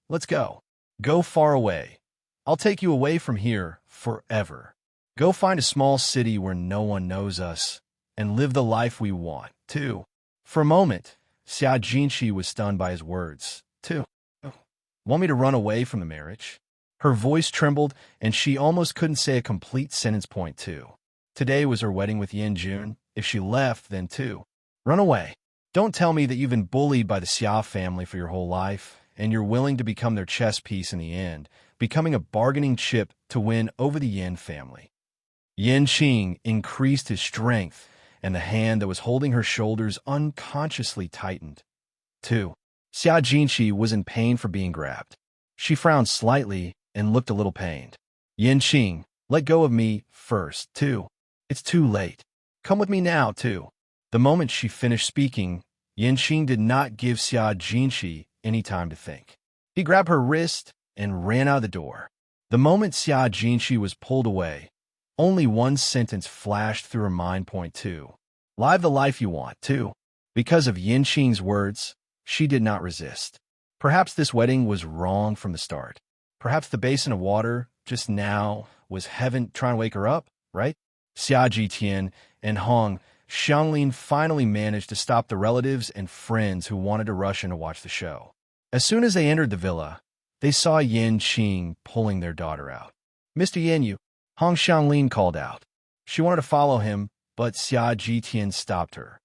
let's go. Go far away. I'll take you away from here forever. Go find a small city where no one knows us and live the life we want, too." For a moment, Xia Jinqi was stunned by his words. 2. Want me to run away from the marriage? Her voice trembled, and she almost couldn't say a complete sentence point. 2. Today was her wedding with Yin Jun. If she left, then 2. Run away. Don't tell me that you've been bullied by the Xia family for your whole life, and you're willing to become their chess piece in the end, becoming a bargaining chip to win over the Yin family. Yin Qing increased his strength, and the hand that was holding her shoulders unconsciously tightened. 2. Xia Jinqi was in pain for being grabbed. She frowned slightly and looked a little pained. "Yin Qing, let go of me first, 2. It's too late. Come with me now, 2. The moment she finished speaking, Yin Qing did not give Xia Jinqi any time to think. He grabbed her wrist and ran out the door. The moment Xia Jinqi was pulled away, only one sentence flashed through her mind. 2. Live the life you want, 2. Because of Yin Qing's words, she did not resist. Perhaps this wedding was wrong from the start. Perhaps the basin of water, just now, was heaven trying to wake her up, right? Xia Jitian and Hong Xianglin finally managed to stop the relatives and friends who wanted to rush in to watch the show. As soon as they entered the villa, they saw Yin Qing pulling their daughter out. "Mr. Yin Yu," Hong Xianglin called out. She wanted to follow him, but Xia Jitian stopped her.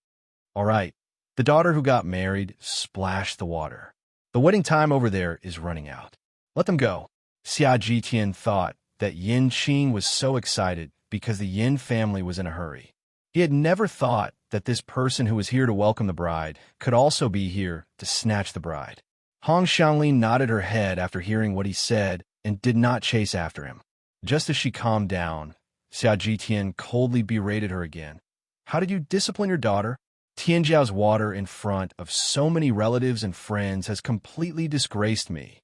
"All right." The daughter who got married splashed the water. "The wedding time over there is running out. Let them go." Xia Jitian thought that Yin Qing was so excited because the Yin family was in a hurry. He had never thought that this person who was here to welcome the bride could also be here to snatch the bride. Hong Xianglin nodded her head after hearing what he said and did not chase after him. Just as she calmed down, Xia Jitian coldly berated her again. "How did you discipline your daughter? Tianjiao's water in front of so many relatives and friends has completely disgraced me."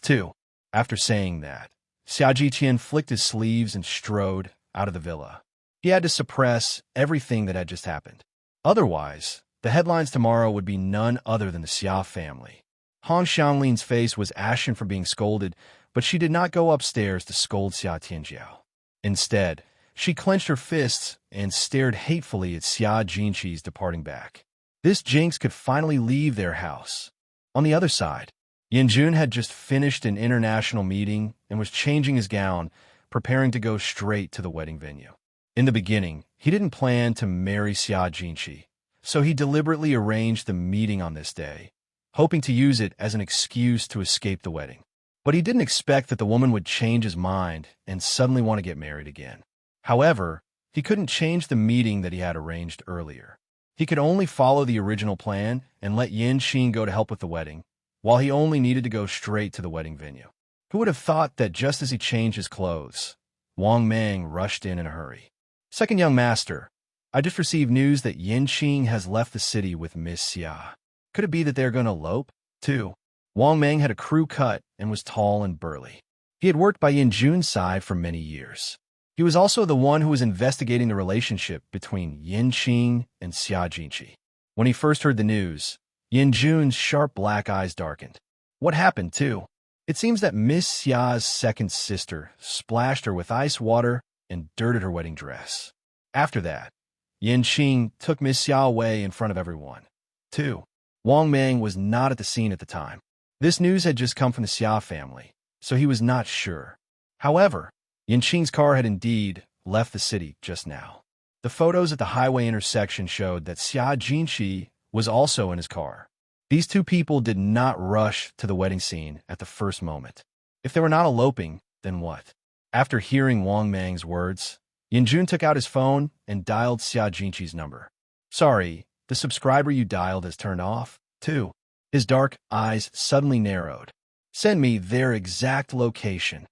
Too. After saying that, Xia Jitian flicked his sleeves and strode out of the villa. He had to suppress everything that had just happened. Otherwise, the headlines tomorrow would be none other than the Xia family. Hong Xiangling's face was ashen from being scolded, but she did not go upstairs to scold Xia Tianjiao. Instead, she clenched her fists and stared hatefully at Xia Jinqi's departing back. This jinx could finally leave their house. On the other side, Yin Jun had just finished an international meeting and was changing his gown, preparing to go straight to the wedding venue. In the beginning, he didn't plan to marry Xia Jinqi, so he deliberately arranged the meeting on this day, hoping to use it as an excuse to escape the wedding. But he didn't expect that the woman would change his mind and suddenly want to get married again. However, he couldn't change the meeting that he had arranged earlier. He could only follow the original plan and let Yin Qing go to help with the wedding, while he only needed to go straight to the wedding venue. Who would have thought that just as he changed his clothes, Wang Mang rushed in a hurry. "Second young master, I just received news that Yin Qing has left the city with Miss Xia. Could it be that they're going to elope, too?" Wang Mang had a crew cut and was tall and burly. He had worked by Yin Jun's side for many years. He was also the one who was investigating the relationship between Yin Qing and Xia Jinqi. When he first heard the news, Yin Jun's sharp black eyes darkened. What happened, too? It seems that Miss Xia's second sister splashed her with ice water and dirted her wedding dress. After that, Yin Qing took Miss Xia away in front of everyone. 2. Wang Mang was not at the scene at the time. This news had just come from the Xia family, so he was not sure. However, Yin Qing's car had indeed left the city just now. The photos at the highway intersection showed that Xia Jinqi was also in his car. These two people did not rush to the wedding scene at the first moment. If they were not eloping, then what? After hearing Wang Mang's words, Yin Jun took out his phone and dialed Xia Jinqi's number. "Sorry, the subscriber you dialed has turned off, too." His dark eyes suddenly narrowed. "Send me their exact location."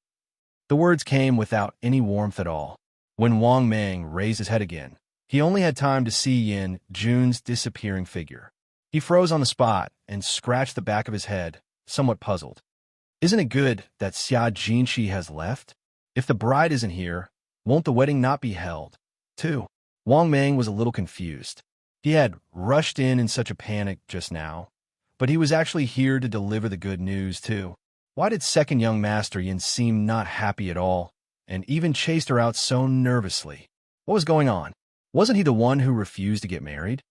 The words came without any warmth at all. When Wang Mang raised his head again, he only had time to see Yin Jun's disappearing figure. He froze on the spot and scratched the back of his head, somewhat puzzled. Isn't it good that Xia Jinqi has left? If the bride isn't here, won't the wedding not be held, too? Wang Mang was a little confused. He had rushed in such a panic just now, but he was actually here to deliver the good news, too. Why did second young master Yin seem not happy at all, and even chased her out so nervously? What was going on? Wasn't he the one who refused to get married?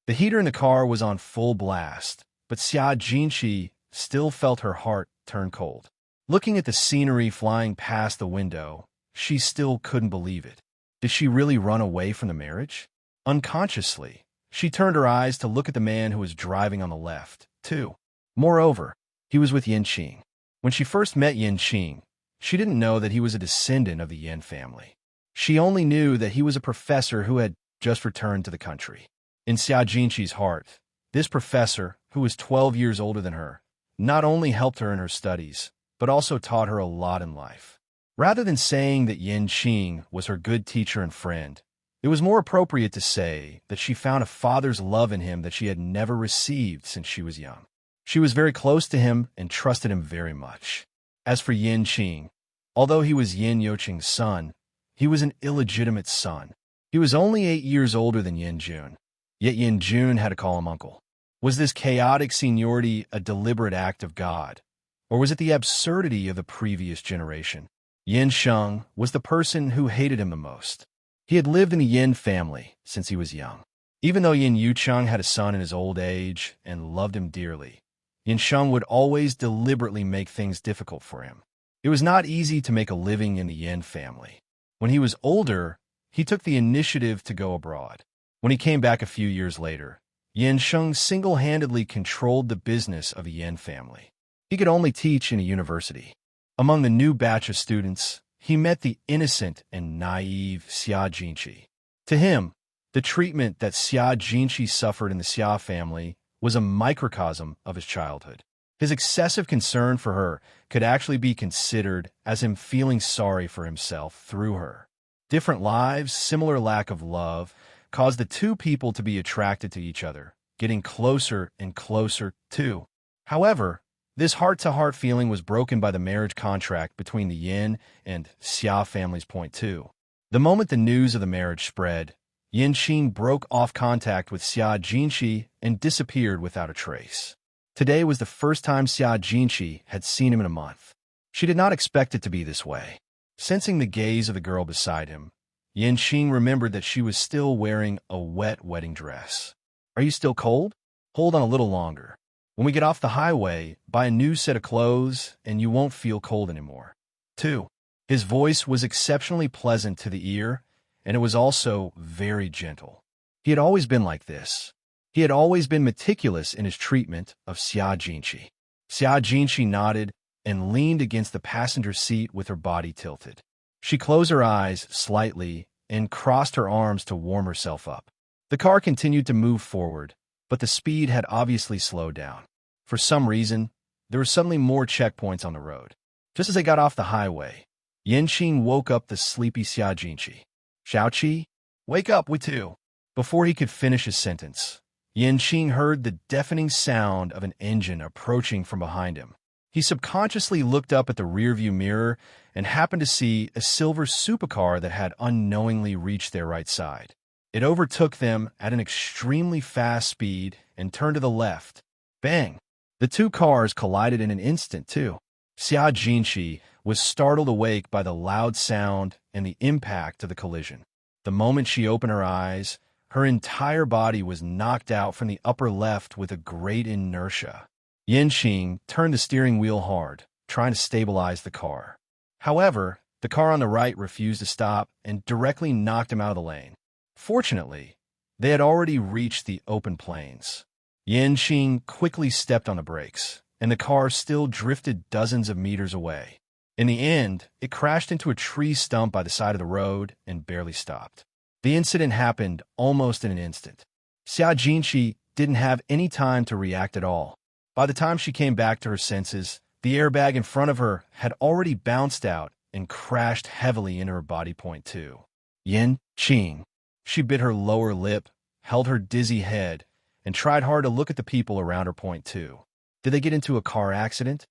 The heater in the car was on full blast, but Xia Jinqi still felt her heart turn cold. Looking at the scenery flying past the window, she still couldn't believe it. Did she really run away from the marriage? Unconsciously, she turned her eyes to look at the man who was driving on the left, too. Moreover, he was with Yin Qing. When she first met Yin Qing, she didn't know that he was a descendant of the Yin family. She only knew that he was a professor who had just returned to the country. In Xia Jinqi's heart, this professor, who was 12 years older than her, not only helped her in her studies, but also taught her a lot in life. Rather than saying that Yin Qing was her good teacher and friend, it was more appropriate to say that she found a father's love in him that she had never received since she was young. She was very close to him and trusted him very much. As for Yin Qing, although he was Yin Youqing's son, he was an illegitimate son. He was only 8 years older than Yin Jun, yet Yin Jun had to call him uncle. Was this chaotic seniority a deliberate act of God, or was it the absurdity of the previous generation? Yin Sheng was the person who hated him the most. He had lived in the Yin family since he was young. Even though Yin Yucheng had a son in his old age and loved him dearly, Yin Sheng would always deliberately make things difficult for him. It was not easy to make a living in the Yin family. When he was older, he took the initiative to go abroad. When he came back a few years later, Yin Sheng single-handedly controlled the business of the Yin family. He could only teach in a university. Among the new batch of students, he met the innocent and naive Xia Jinqi. To him, the treatment that Xia Jinqi suffered in the Xia family was a microcosm of his childhood. His excessive concern for her could actually be considered as him feeling sorry for himself through her. Different lives, similar lack of love, caused the two people to be attracted to each other, getting closer and closer too. However, this heart-to-heart feeling was broken by the marriage contract between the Yin and Xia families. Point two. The moment the news of the marriage spread, Yin Qing broke off contact with Xia Jinqi and disappeared without a trace. Today was the first time Xia Jinqi had seen him in a month. She did not expect it to be this way. Sensing the gaze of the girl beside him, Yin Qing remembered that she was still wearing a wet wedding dress. "Are you still cold? Hold on a little longer. When we get off the highway, buy a new set of clothes and you won't feel cold anymore." 2. His voice was exceptionally pleasant to the ear, and it was also very gentle. He had always been like this. He had always been meticulous in his treatment of Xia Jinqi. Xia Jinqi nodded and leaned against the passenger seat with her body tilted. She closed her eyes slightly and crossed her arms to warm herself up. The car continued to move forward, but the speed had obviously slowed down. For some reason, there were suddenly more checkpoints on the road. Just as they got off the highway, Yin Qing woke up the sleepy Xia Jinqi. "Xiaoqi, wake up, we too." Before he could finish his sentence, Yin Qing heard the deafening sound of an engine approaching from behind him. He subconsciously looked up at the rearview mirror and happened to see a silver supercar that had unknowingly reached their right side. It overtook them at an extremely fast speed and turned to the left. Bang! The two cars collided in an instant, too. Xia Jinqi was startled awake by the loud sound and the impact of the collision. The moment she opened her eyes, her entire body was knocked out from the upper left with a great inertia. Yin Qing turned the steering wheel hard, trying to stabilize the car. However, the car on the right refused to stop and directly knocked him out of the lane. Fortunately, they had already reached the open plains. Yin Qing quickly stepped on the brakes, and the car still drifted dozens of meters away. In the end, it crashed into a tree stump by the side of the road and barely stopped. The incident happened almost in an instant. Xia Jinqi didn't have any time to react at all. By the time she came back to her senses, the airbag in front of her had already bounced out and crashed heavily into her body. Point two. Yin Qing. She bit her lower lip, held her dizzy head, and tried hard to look at the people around her. Point two. Did they get into a car accident?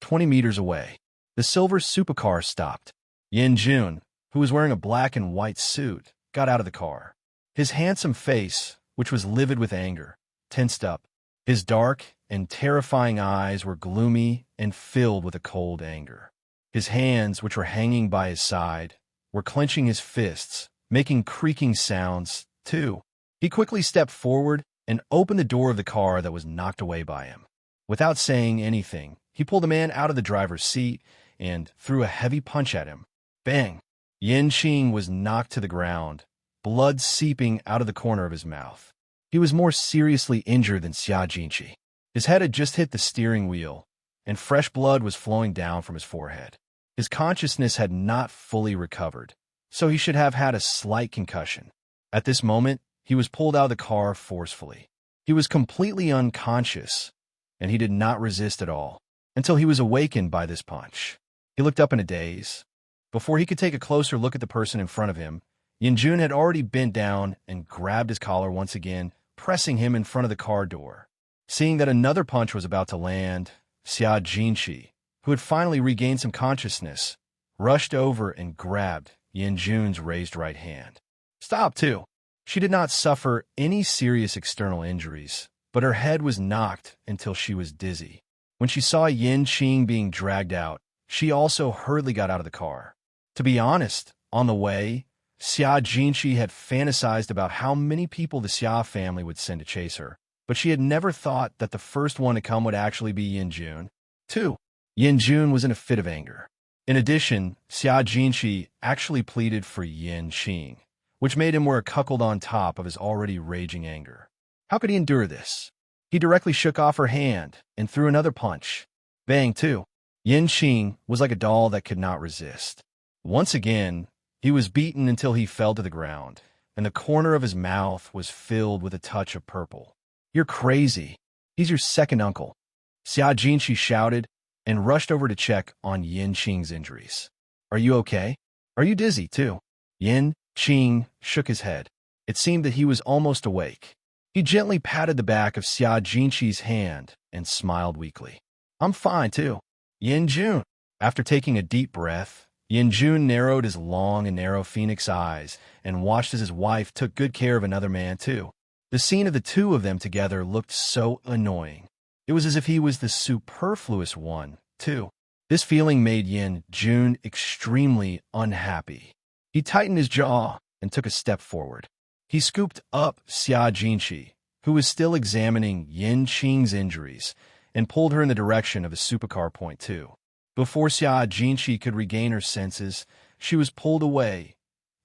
20 meters away, the silver supercar stopped. Yin Jun, who was wearing a black and white suit, got out of the car. His handsome face, which was livid with anger, tensed up. His dark and terrifying eyes were gloomy and filled with a cold anger. His hands, which were hanging by his side, were clenching his fists, making creaking sounds, too. He quickly stepped forward and opened the door of the car that was knocked away by him. Without saying anything, he pulled the man out of the driver's seat and threw a heavy punch at him. Bang! Yin Qing was knocked to the ground, blood seeping out of the corner of his mouth. He was more seriously injured than Xia Jinqi. His head had just hit the steering wheel, and fresh blood was flowing down from his forehead. His consciousness had not fully recovered, so he should have had a slight concussion. At this moment, he was pulled out of the car forcefully. He was completely unconscious, and he did not resist at all, until he was awakened by this punch. He looked up in a daze. Before he could take a closer look at the person in front of him, Yin Jun had already bent down and grabbed his collar once again, pressing him in front of the car door. Seeing that another punch was about to land, Xia Jinqi, who had finally regained some consciousness, rushed over and grabbed Yin Jun's raised right hand. "Stop, too." She did not suffer any serious external injuries, but her head was knocked until she was dizzy. When she saw Yin Qing being dragged out, she also hurriedly got out of the car. To be honest, on the way, Xia Jinshi had fantasized about how many people the Xia family would send to chase her, but she had never thought that the first one to come would actually be Yin Jun. 2. Yin Jun was in a fit of anger. In addition, Xia Jinshi actually pleaded for Yin Qing, which made him wear a cuckold on top of his already raging anger. How could he endure this? He directly shook off her hand and threw another punch. Bang, too. Yin Qing was like a doll that could not resist. Once again, he was beaten until he fell to the ground, and the corner of his mouth was filled with a touch of purple. You're crazy. He's your second uncle. Xia Jinshi shouted and rushed over to check on Yin Qing's injuries. Are you okay? Are you dizzy, too? Yin Qing shook his head. It seemed that he was almost awake. He gently patted the back of Xia Jinshi's hand and smiled weakly. I'm fine, too. Yin Jun. After taking a deep breath, Yin Jun narrowed his long and narrow phoenix eyes and watched as his wife took good care of another man, too. The scene of the two of them together looked so annoying. It was as if he was the superfluous one, too. This feeling made Yin Jun extremely unhappy. He tightened his jaw and took a step forward. He scooped up Xia Jinshi, who was still examining Yin Qing's injuries, and pulled her in the direction of the supercar point, too. Before Xia Jinshi could regain her senses, she was pulled away,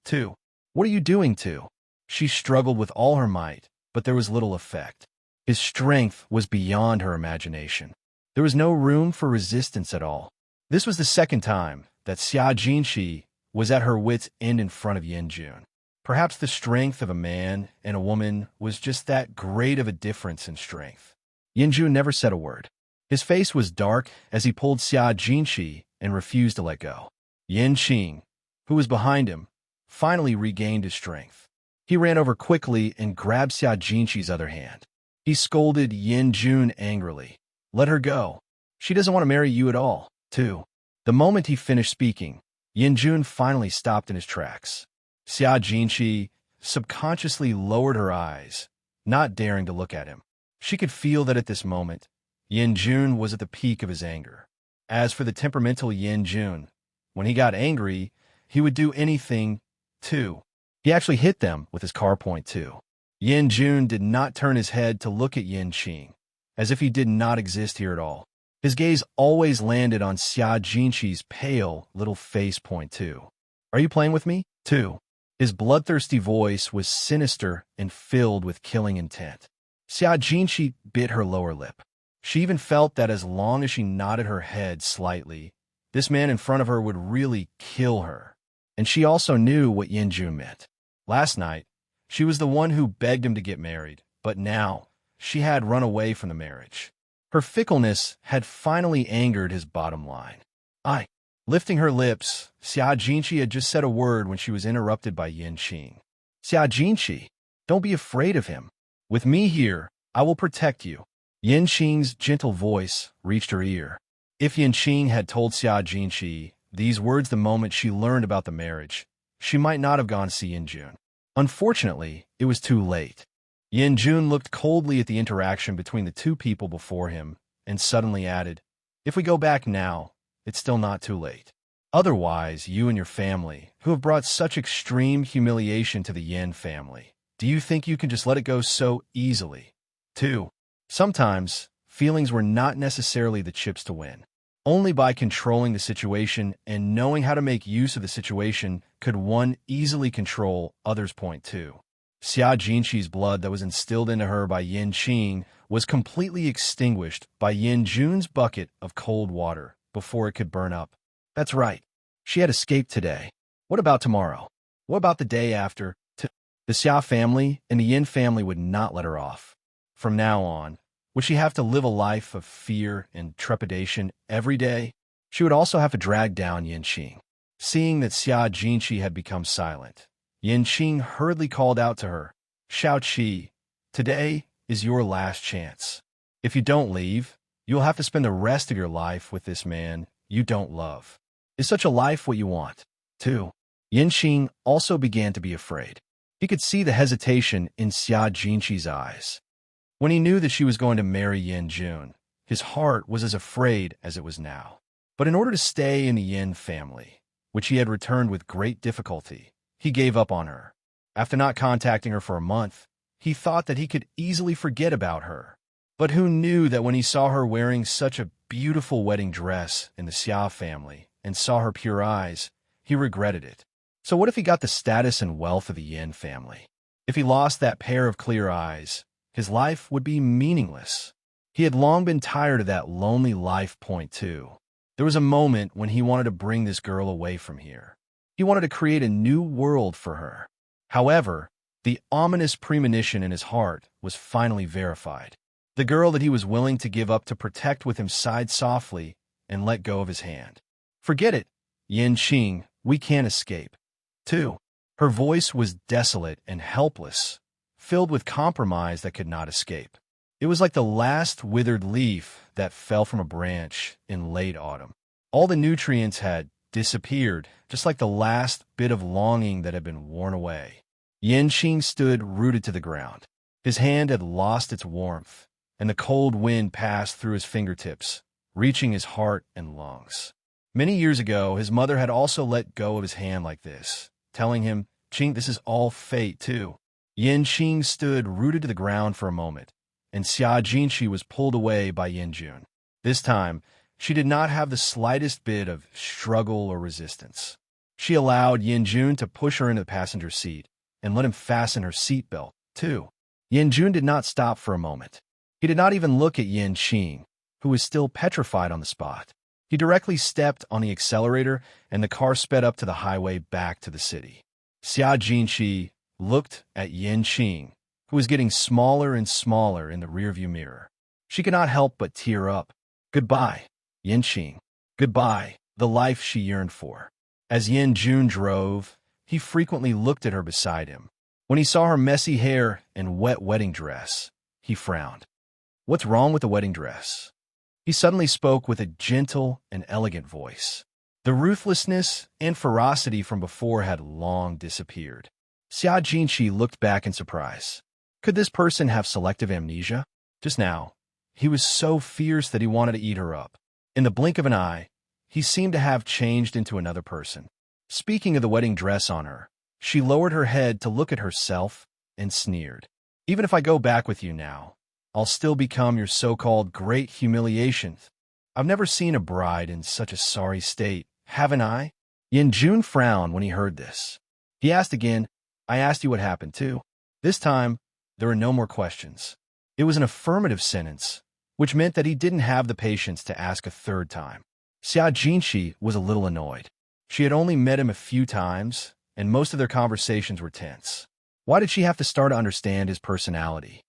too. What are you doing, too? She struggled with all her might, but there was little effect. His strength was beyond her imagination. There was no room for resistance at all. This was the second time that Xia Jinshi was at her wit's end in front of Yin Jun. Perhaps the strength of a man and a woman was just that great of a difference in strength. Yin Jun never said a word. His face was dark as he pulled Xia Jinshi and refused to let go. Yin Qing, who was behind him, finally regained his strength. He ran over quickly and grabbed Xia Jinshi's other hand. He scolded Yin Jun angrily. Let her go. She doesn't want to marry you at all, too. The moment he finished speaking, Yin Jun finally stopped in his tracks. Xia Jinshi subconsciously lowered her eyes, not daring to look at him. She could feel that at this moment, Yin Jun was at the peak of his anger. As for the temperamental Yin Jun, when he got angry, he would do anything, too. He actually hit them with his car point, too. Yin Jun did not turn his head to look at Yin Qing, as if he did not exist here at all. His gaze always landed on Xia Jinshi's pale little face point, too. Are you playing with me, too? His bloodthirsty voice was sinister and filled with killing intent. Xia Jinshi bit her lower lip. She even felt that as long as she nodded her head slightly, this man in front of her would really kill her. And she also knew what Yin Jun meant. Last night, she was the one who begged him to get married, but now she had run away from the marriage. Her fickleness had finally angered his bottom line. Lifting her lips, Xia Jinshi had just said a word when she was interrupted by Yin Qing. Xia Jinshi, don't be afraid of him. With me here, I will protect you. Yin Qing's gentle voice reached her ear. If Yin Qing had told Xia Jinshi these words the moment she learned about the marriage, she might not have gone to see Yin Jun. Unfortunately, it was too late. Yin Jun looked coldly at the interaction between the two people before him and suddenly added, If we go back now, it's still not too late. Otherwise, you and your family, who have brought such extreme humiliation to the Yin family, do you think you can just let it go so easily? 2. Sometimes, feelings were not necessarily the chips to win. Only by controlling the situation and knowing how to make use of the situation could one easily control others. Point 2. Xia Jinshi's blood that was instilled into her by Yin Qing was completely extinguished by Yin Jun's bucket of cold water before it could burn up. That's right. She had escaped today. What about tomorrow? What about the day after? The Xia family and the Yin family would not let her off. From now on, would she have to live a life of fear and trepidation every day? She would also have to drag down Yin Qing. Seeing that Xia Jinshi had become silent, Yin Qing hurriedly called out to her, Shao Qi, today is your last chance. If you don't leave, you'll have to spend the rest of your life with this man you don't love. Is such a life what you want? 2. Yin Qing also began to be afraid. He could see the hesitation in Xia Jinshi's eyes. When he knew that she was going to marry Yin Jun, his heart was as afraid as it was now. But in order to stay in the Yin family, which he had returned with great difficulty, he gave up on her. After not contacting her for a month, he thought that he could easily forget about her. But who knew that when he saw her wearing such a beautiful wedding dress in the Xia family and saw her pure eyes, he regretted it. So what if he got the status and wealth of the Yin family? If he lost that pair of clear eyes, his life would be meaningless. He had long been tired of that lonely life. Point two. There was a moment when he wanted to bring this girl away from here. He wanted to create a new world for her. However, the ominous premonition in his heart was finally verified. The girl that he was willing to give up to protect with him sighed softly and let go of his hand. Forget it, Yin Qing, we can't escape. 2. Her voice was desolate and helpless, filled with compromise that could not escape. It was like the last withered leaf that fell from a branch in late autumn. All the nutrients had disappeared, just like the last bit of longing that had been worn away. Yin Qing stood rooted to the ground. His hand had lost its warmth, and the cold wind passed through his fingertips, reaching his heart and lungs. Many years ago, his mother had also let go of his hand like this, telling him, "Qing, this is all fate, too." Yin Qing stood rooted to the ground for a moment, and Xia Jinshi was pulled away by Yin Jun. This time, she did not have the slightest bit of struggle or resistance. She allowed Yin Jun to push her into the passenger seat and let him fasten her seatbelt, too. Yin Jun did not stop for a moment. He did not even look at Yin Qing, who was still petrified on the spot. He directly stepped on the accelerator, and the car sped up to the highway back to the city. Xia Jinshi looked at Yin Qing, who was getting smaller and smaller in the rearview mirror. She could not help but tear up. Goodbye, Yin Qing. Goodbye, the life she yearned for. As Yin Jun drove, he frequently looked at her beside him. When he saw her messy hair and wet wedding dress, he frowned. What's wrong with the wedding dress? He suddenly spoke with a gentle and elegant voice. The ruthlessness and ferocity from before had long disappeared. Xia Jinshi looked back in surprise. Could this person have selective amnesia? Just now, he was so fierce that he wanted to eat her up. In the blink of an eye, he seemed to have changed into another person. Speaking of the wedding dress on her, she lowered her head to look at herself and sneered. Even if I go back with you now, I'll still become your so-called great humiliation. I've never seen a bride in such a sorry state, haven't I? Yin Jun frowned when he heard this. He asked again, I asked you what happened too. This time, there were no more questions. It was an affirmative sentence, which meant that he didn't have the patience to ask a third time. Xia Jinshi was a little annoyed. She had only met him a few times, and most of their conversations were tense. Why did she have to start to understand his personality?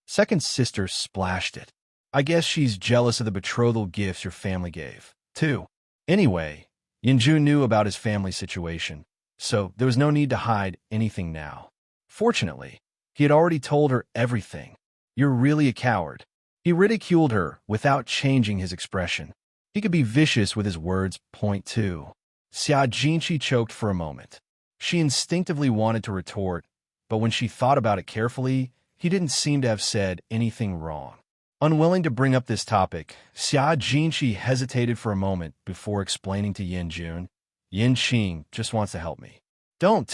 Second sister splashed it. I guess she's jealous of the betrothal gifts your family gave, too. Anyway, Yinju knew about his family situation, so there was no need to hide anything now. Fortunately, he had already told her everything. You're really a coward. He ridiculed her without changing his expression. He could be vicious with his words. Point two. Xia Jinshi choked for a moment. She instinctively wanted to retort, but when she thought about it carefully, he didn't seem to have said anything wrong. Unwilling to bring up this topic, Xia Jinshi hesitated for a moment before explaining to Yin Jun, Yin Qing just wants to help me. Don't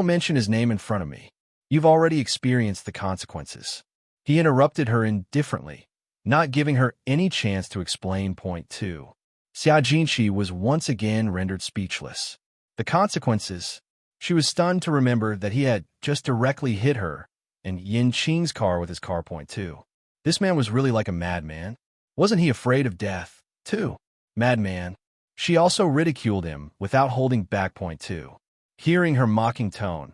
mention his name in front of me. You've already experienced the consequences. He interrupted her indifferently, not giving her any chance to explain. Point two. Xia Jinshi was once again rendered speechless. The consequences? She was stunned to remember that he had just directly hit her and Yin Qing's car with his car. Point two. This man was really like a madman. Wasn't he afraid of death, too? Madman. She also ridiculed him without holding back. Point two. Hearing her mocking tone,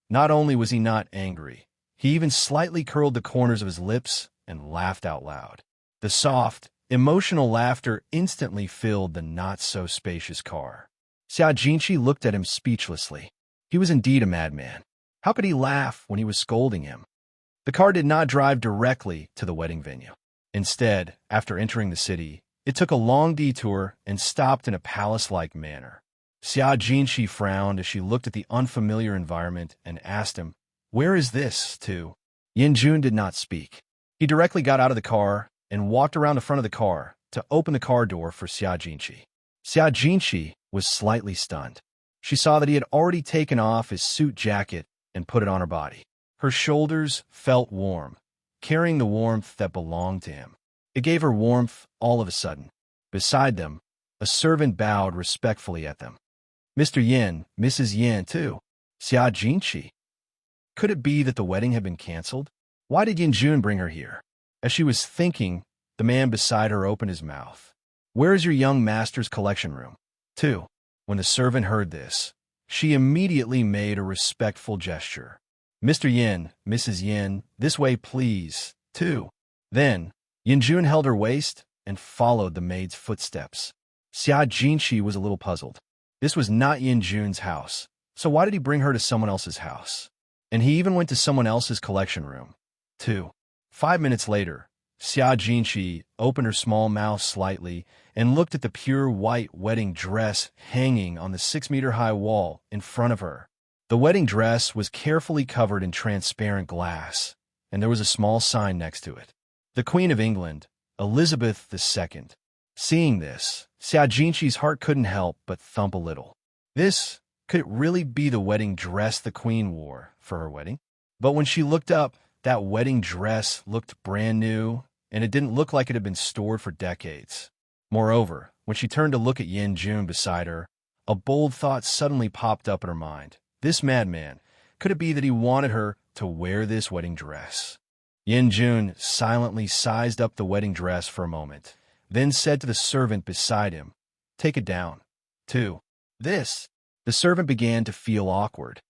not only was he not angry, he even slightly curled the corners of his lips and laughed out loud. The soft, emotional laughter instantly filled the not-so-spacious car. Xia Jinshi looked at him speechlessly. He was indeed a madman. How could he laugh when he was scolding him? The car did not drive directly to the wedding venue. Instead, after entering the city, it took a long detour and stopped in a palace-like manner. Xia Jinshi frowned as she looked at the unfamiliar environment and asked him, Where is this to? Yin Jun did not speak. He directly got out of the car and walked around the front of the car, to open the car door for Xia Jinqi. Xia Jinqi was slightly stunned. She saw that he had already taken off his suit jacket and put it on her body. Her shoulders felt warm, carrying the warmth that belonged to him. It gave her warmth all of a sudden. Beside them, a servant bowed respectfully at them. Mr. Yin, Mrs. Yin, too. Xia Jinqi. Could it be that the wedding had been canceled? Why did Yin Jun bring her here? As she was thinking, the man beside her opened his mouth. Where is your young master's collection room? 2. When the servant heard this, she immediately made a respectful gesture. Mr. Yin, Mrs. Yin, this way please. 2. Then, Yin Jun held her waist and followed the maid's footsteps. Xia Jinqi was a little puzzled. This was not Yin Jun's house, so why did he bring her to someone else's house? And he even went to someone else's collection room. 2. 5 minutes later, Xia Jinqi opened her small mouth slightly and looked at the pure white wedding dress hanging on the 6-meter-high wall in front of her. The wedding dress was carefully covered in transparent glass, and there was a small sign next to it. The Queen of England, Elizabeth II. Seeing this, Xia Jinqi's heart couldn't help but thump a little. Could it really be the wedding dress the Queen wore for her wedding? But when she looked up, that wedding dress looked brand new, and it didn't look like it had been stored for decades. Moreover, when she turned to look at Yin Jun beside her, a bold thought suddenly popped up in her mind. This madman, could it be that he wanted her to wear this wedding dress? Yin Jun silently sized up the wedding dress for a moment, then said to the servant beside him, "Take it down." 2. The servant began to feel awkward.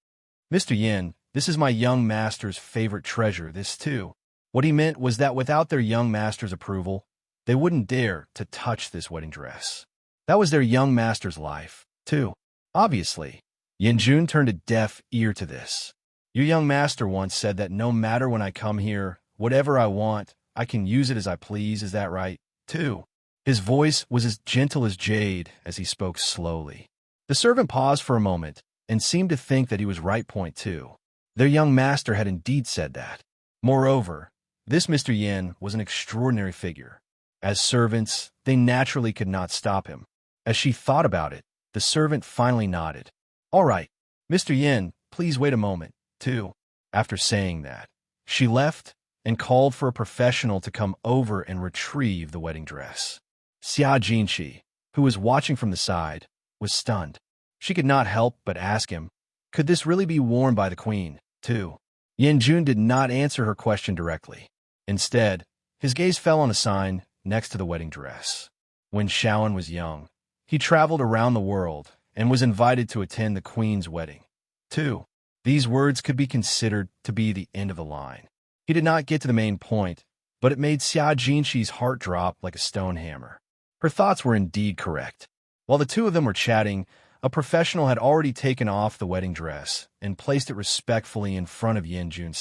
"Mr. Yin, this is my young master's favorite treasure, this too." What he meant was that without their young master's approval, they wouldn't dare to touch this wedding dress. That was their young master's life, too. Obviously, Yin Jun turned a deaf ear to this. Your young master once said that no matter when I come here, whatever I want, I can use it as I please, is that right? 2. His voice was as gentle as jade as he spoke slowly. The servant paused for a moment and seemed to think that he was right. 2. Their young master had indeed said that. Moreover, this Mr. Yin was an extraordinary figure. As servants, they naturally could not stop him. As she thought about it, the servant finally nodded. "All right, Mr. Yin, please wait a moment." 2. After saying that, she left and called for a professional to come over and retrieve the wedding dress. Xia Jinqi, who was watching from the side, was stunned. She could not help but ask him, could this really be worn by the Queen, too? Yin Jun did not answer her question directly. Instead, his gaze fell on a sign next to the wedding dress. When Shaoan was young, he traveled around the world and was invited to attend the Queen's wedding. 2. These words could be considered to be the end of the line. He did not get to the main point, but it made Xia Jinqi's heart drop like a stone hammer. Her thoughts were indeed correct. While the two of them were chatting, a professional had already taken off the wedding dress and placed it respectfully in front of Yin Jun.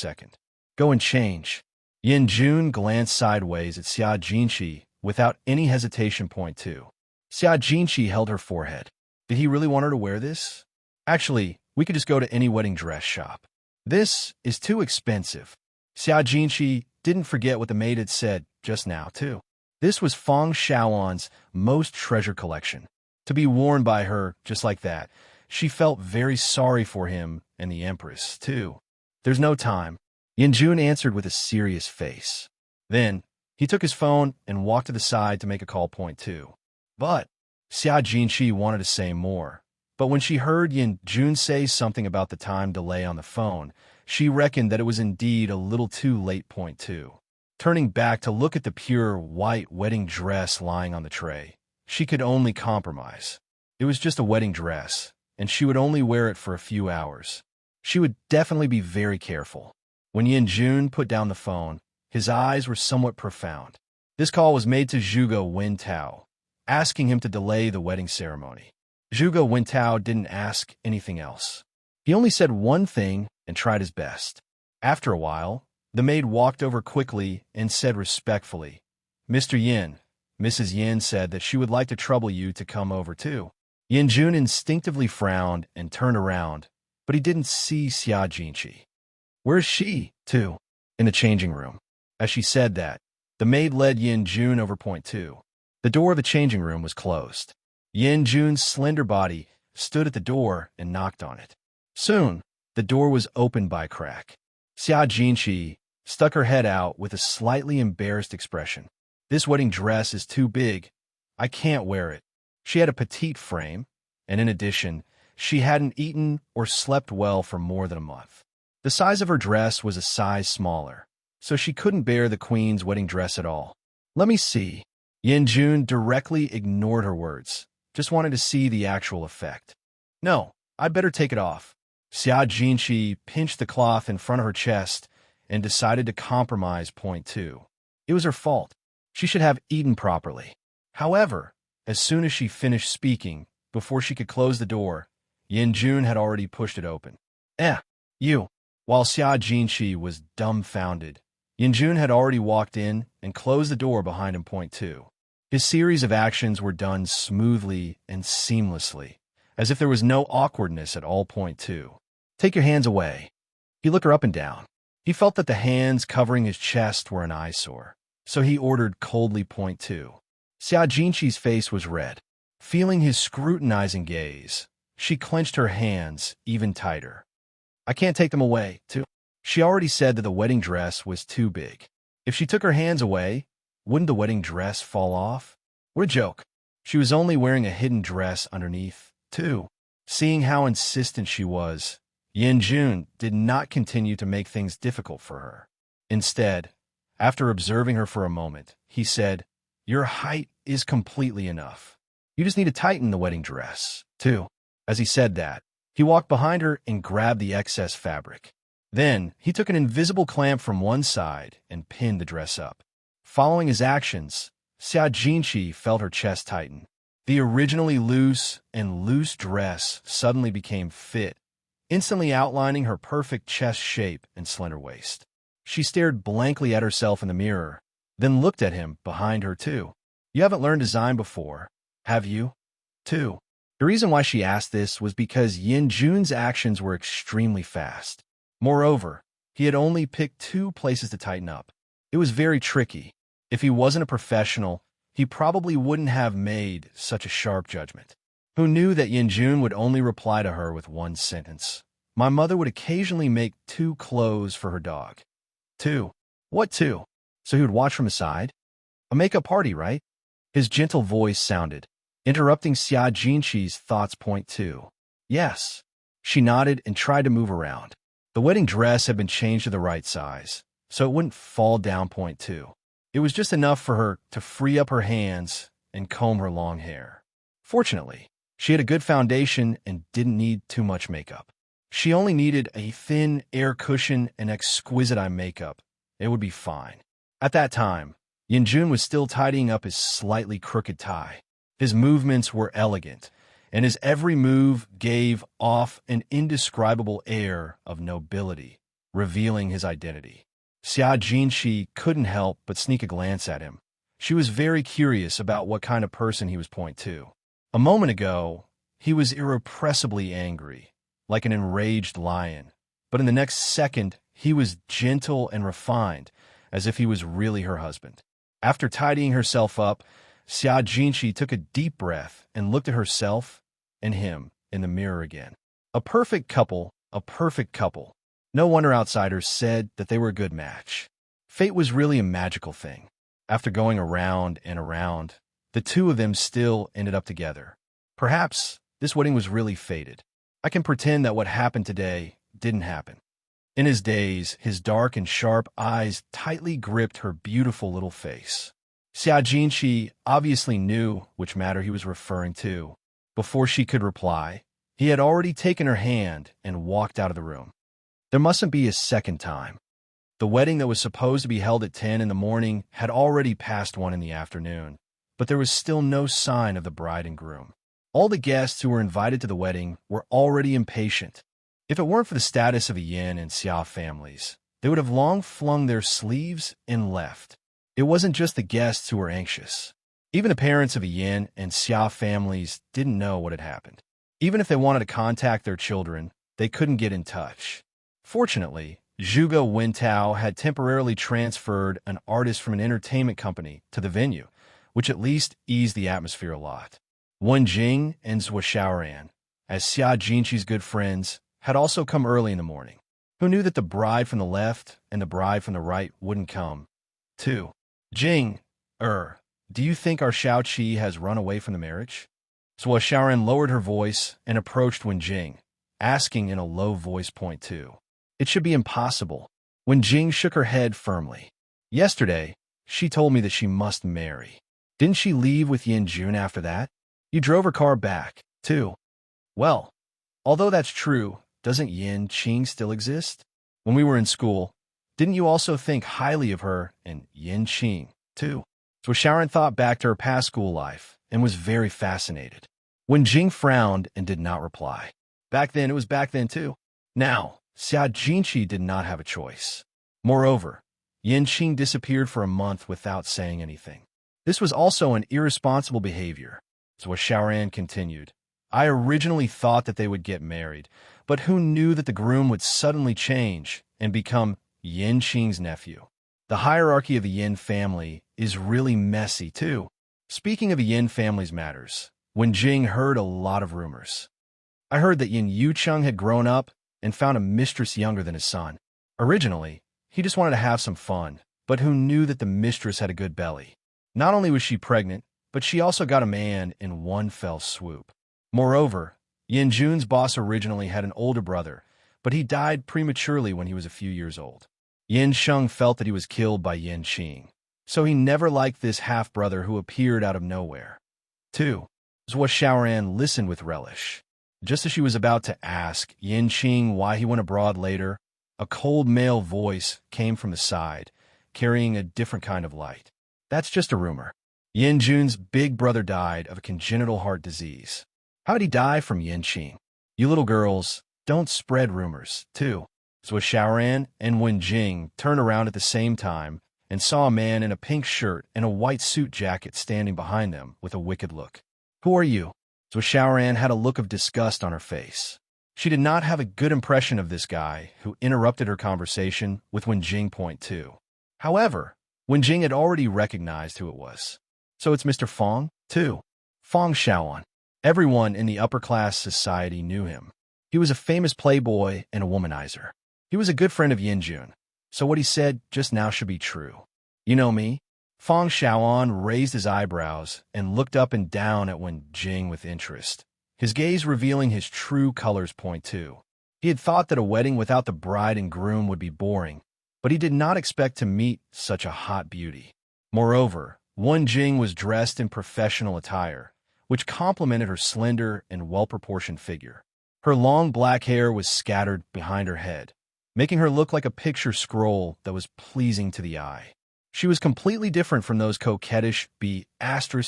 "Go and change." Yin Jun glanced sideways at Xia Jinqi without any hesitation. 2. Xia Jinqi held her forehead. Did he really want her to wear this? Actually, we could just go to any wedding dress shop. This is too expensive. Xia Jinqi didn't forget what the maid had said just now, too. This was Feng Shaoan's most treasured collection. To be worn by her just like that, she felt very sorry for him and the Empress, too. "There's no time," Yin Jun answered with a serious face. Then, he took his phone and walked to the side to make a call. 2. But Xia Jinqi wanted to say more. But when she heard Yin Jun say something about the time delay on the phone, she reckoned that it was indeed a little too late. 2. Turning back to look at the pure white wedding dress lying on the tray, she could only compromise. It was just a wedding dress, and she would only wear it for a few hours. She would definitely be very careful. When Yin Jun put down the phone, his eyes were somewhat profound. This call was made to Zhuge Wintao, asking him to delay the wedding ceremony. Zhuge Wintao didn't ask anything else. He only said one thing and tried his best. After a while, the maid walked over quickly and said respectfully, "Mr. Yin, Mrs. Yin said that she would like to trouble you to come over too." Yin Jun instinctively frowned and turned around, but he didn't see Xia Jinqi. "Where's she, too?" "In the changing room." As she said that, the maid led Yin Jun over. 2. The door of the changing room was closed. Yin Jun's slender body stood at the door and knocked on it. Soon, the door was opened by a crack. Xia Jinqi stuck her head out with a slightly embarrassed expression. This wedding dress is too big. I can't wear it. She had a petite frame, and in addition, she hadn't eaten or slept well for more than a month. The size of her dress was a size smaller, so she couldn't bear the queen's wedding dress at all. Let me see. Yin Jun directly ignored her words, just wanted to see the actual effect. No, I'd better take it off. Xia Jinqi pinched the cloth in front of her chest and decided to compromise point two. It was her fault. She should have eaten properly. However, as soon as she finished speaking, before she could close the door, Yin Jun had already pushed it open. You. While Xia Jinqi was dumbfounded, Yin Jun had already walked in and closed the door behind him point two. His series of actions were done smoothly and seamlessly, as if there was no awkwardness at all point two. Take your hands away. He looked her up and down. He felt that the hands covering his chest were an eyesore, so he ordered coldly point two. Xia Jinqi's face was red. Feeling his scrutinizing gaze, she clenched her hands even tighter. I can't take them away, too. She already said that the wedding dress was too big. If she took her hands away, wouldn't the wedding dress fall off? What a joke. She was only wearing a hidden dress underneath, too. Seeing how insistent she was, Yin Jun did not continue to make things difficult for her. Instead, after observing her for a moment, he said, Your height is completely enough. You just need to tighten the wedding dress, too. As he said that, he walked behind her and grabbed the excess fabric. Then, he took an invisible clamp from one side and pinned the dress up. Following his actions, Xia Jinqi felt her chest tighten. The originally loose dress suddenly became fit, instantly outlining her perfect chest shape and slender waist. She stared blankly at herself in the mirror, then looked at him behind her too. You haven't learned design before, have you? Too. The reason why she asked this was because Yin Jun's actions were extremely fast. Moreover, he had only picked 2 places to tighten up. It was very tricky. If he wasn't a professional, he probably wouldn't have made such a sharp judgment. Who knew that Yin Jun would only reply to her with one sentence? My mother would occasionally make 2 clothes for her dog. 2. What 2? So he would watch from the side? A makeup party, right? His gentle voice sounded, interrupting Xia Jinqi's thoughts point 2. Yes. She nodded and tried to move around. The wedding dress had been changed to the right size, so it wouldn't fall down point 2. It was just enough for her to free up her hands and comb her long hair. Fortunately, she had a good foundation and didn't need too much makeup. She only needed a thin air cushion and exquisite eye makeup. It would be fine. At that time, Yin Jun was still tidying up his slightly crooked tie. His movements were elegant, and his every move gave off an indescribable air of nobility, revealing his identity. Xia Jinqi couldn't help but sneak a glance at him. She was very curious about what kind of person he was point to. A moment ago, he was irrepressibly angry, like an enraged lion. But in the next second, he was gentle and refined, as if he was really her husband. After tidying herself up, Xia Jinqi took a deep breath and looked at herself and him in the mirror again. A perfect couple, a perfect couple. No wonder outsiders said that they were a good match. Fate was really a magical thing. After going around and around, the 2 of them still ended up together. Perhaps this wedding was really fated. I can pretend that what happened today didn't happen. In his daze, his dark and sharp eyes tightly gripped her beautiful little face. Xia Jinqi obviously knew which matter he was referring to. Before she could reply, he had already taken her hand and walked out of the room. There mustn't be a second time. The wedding that was supposed to be held at 10 in the morning had already passed 1 in the afternoon, but there was still no sign of the bride and groom. All the guests who were invited to the wedding were already impatient. If it weren't for the status of the Yin and Xia families, they would have long flung their sleeves and left. It wasn't just the guests who were anxious. Even the parents of the Yin and Xia families didn't know what had happened. Even if they wanted to contact their children, they couldn't get in touch. Fortunately, Zhuge Wentao had temporarily transferred an artist from an entertainment company to the venue, which at least eased the atmosphere a lot. Wen Jing and Zhou Xiaoran, as Xia Jinqi's good friends, had also come early in the morning. Who knew that the bride from the left and the bride from the right wouldn't come? 2. Jing, do you think our Xiao Qi has run away from the marriage? Zhou Xiaoran lowered her voice and approached Wen Jing, asking in a low voice. Point 2. It should be impossible. Wen Jing shook her head firmly. Yesterday, she told me that she must marry. Didn't she leave with Yin Jun after that? You drove her car back, too. Well, although that's true, doesn't Yin Qing still exist? When we were in school, didn't you also think highly of her and Yin Qing, too? So Sharon thought back to her past school life and was very fascinated. Wen Jing frowned and did not reply. Back then, it was back then, too. Now, Xia Jinqi did not have a choice. Moreover, Yin Qing disappeared for a month without saying anything. This was also an irresponsible behavior. So Xiaoran continued, I originally thought that they would get married, but who knew that the groom would suddenly change and become Yin Qing's nephew? The hierarchy of the Yin family is really messy, too. Speaking of the Yin family's matters, Wen Jing heard a lot of rumors. I heard that Yin Yucheng had grown up and found a mistress younger than his son. Originally, he just wanted to have some fun, but who knew that the mistress had a good belly? Not only was she pregnant, but she also got a man in one fell swoop. Moreover, Yin Jun's boss originally had an older brother, but he died prematurely when he was a few years old. Yin Sheng felt that he was killed by Yin Qing, so he never liked this half-brother who appeared out of nowhere. 2. Zhou Xiaoran listened with relish. Just as she was about to ask Yin Qing why he went abroad later, a cold male voice came from the side, carrying a different kind of light. That's just a rumor. Yin Jun's big brother died of a congenital heart disease. How did he die from Yin Qing? You little girls, don't spread rumors, too. So Xiaoran and Wen Jing turned around at the same time and saw a man in a pink shirt and a white suit jacket standing behind them with a wicked look. Who are you? So Xiaoran had a look of disgust on her face. She did not have a good impression of this guy who interrupted her conversation with Wen Jing. Point 2. However, Wen Jing had already recognized who it was. So it's Mr. Fong, too. Fong Xiaoan. Everyone in the upper-class society knew him. He was a famous playboy and a womanizer. He was a good friend of Yin Jun, so what he said just now should be true. You know me? Fong Xiaoan raised his eyebrows and looked up and down at Wen Jing with interest, his gaze revealing his true colors. Point 2. He had thought that a wedding without the bride and groom would be boring, but he did not expect to meet such a hot beauty. Moreover, Wen Jing was dressed in professional attire, which complemented her slender and well-proportioned figure. Her long black hair was scattered behind her head, making her look like a picture scroll that was pleasing to the eye. She was completely different from those coquettish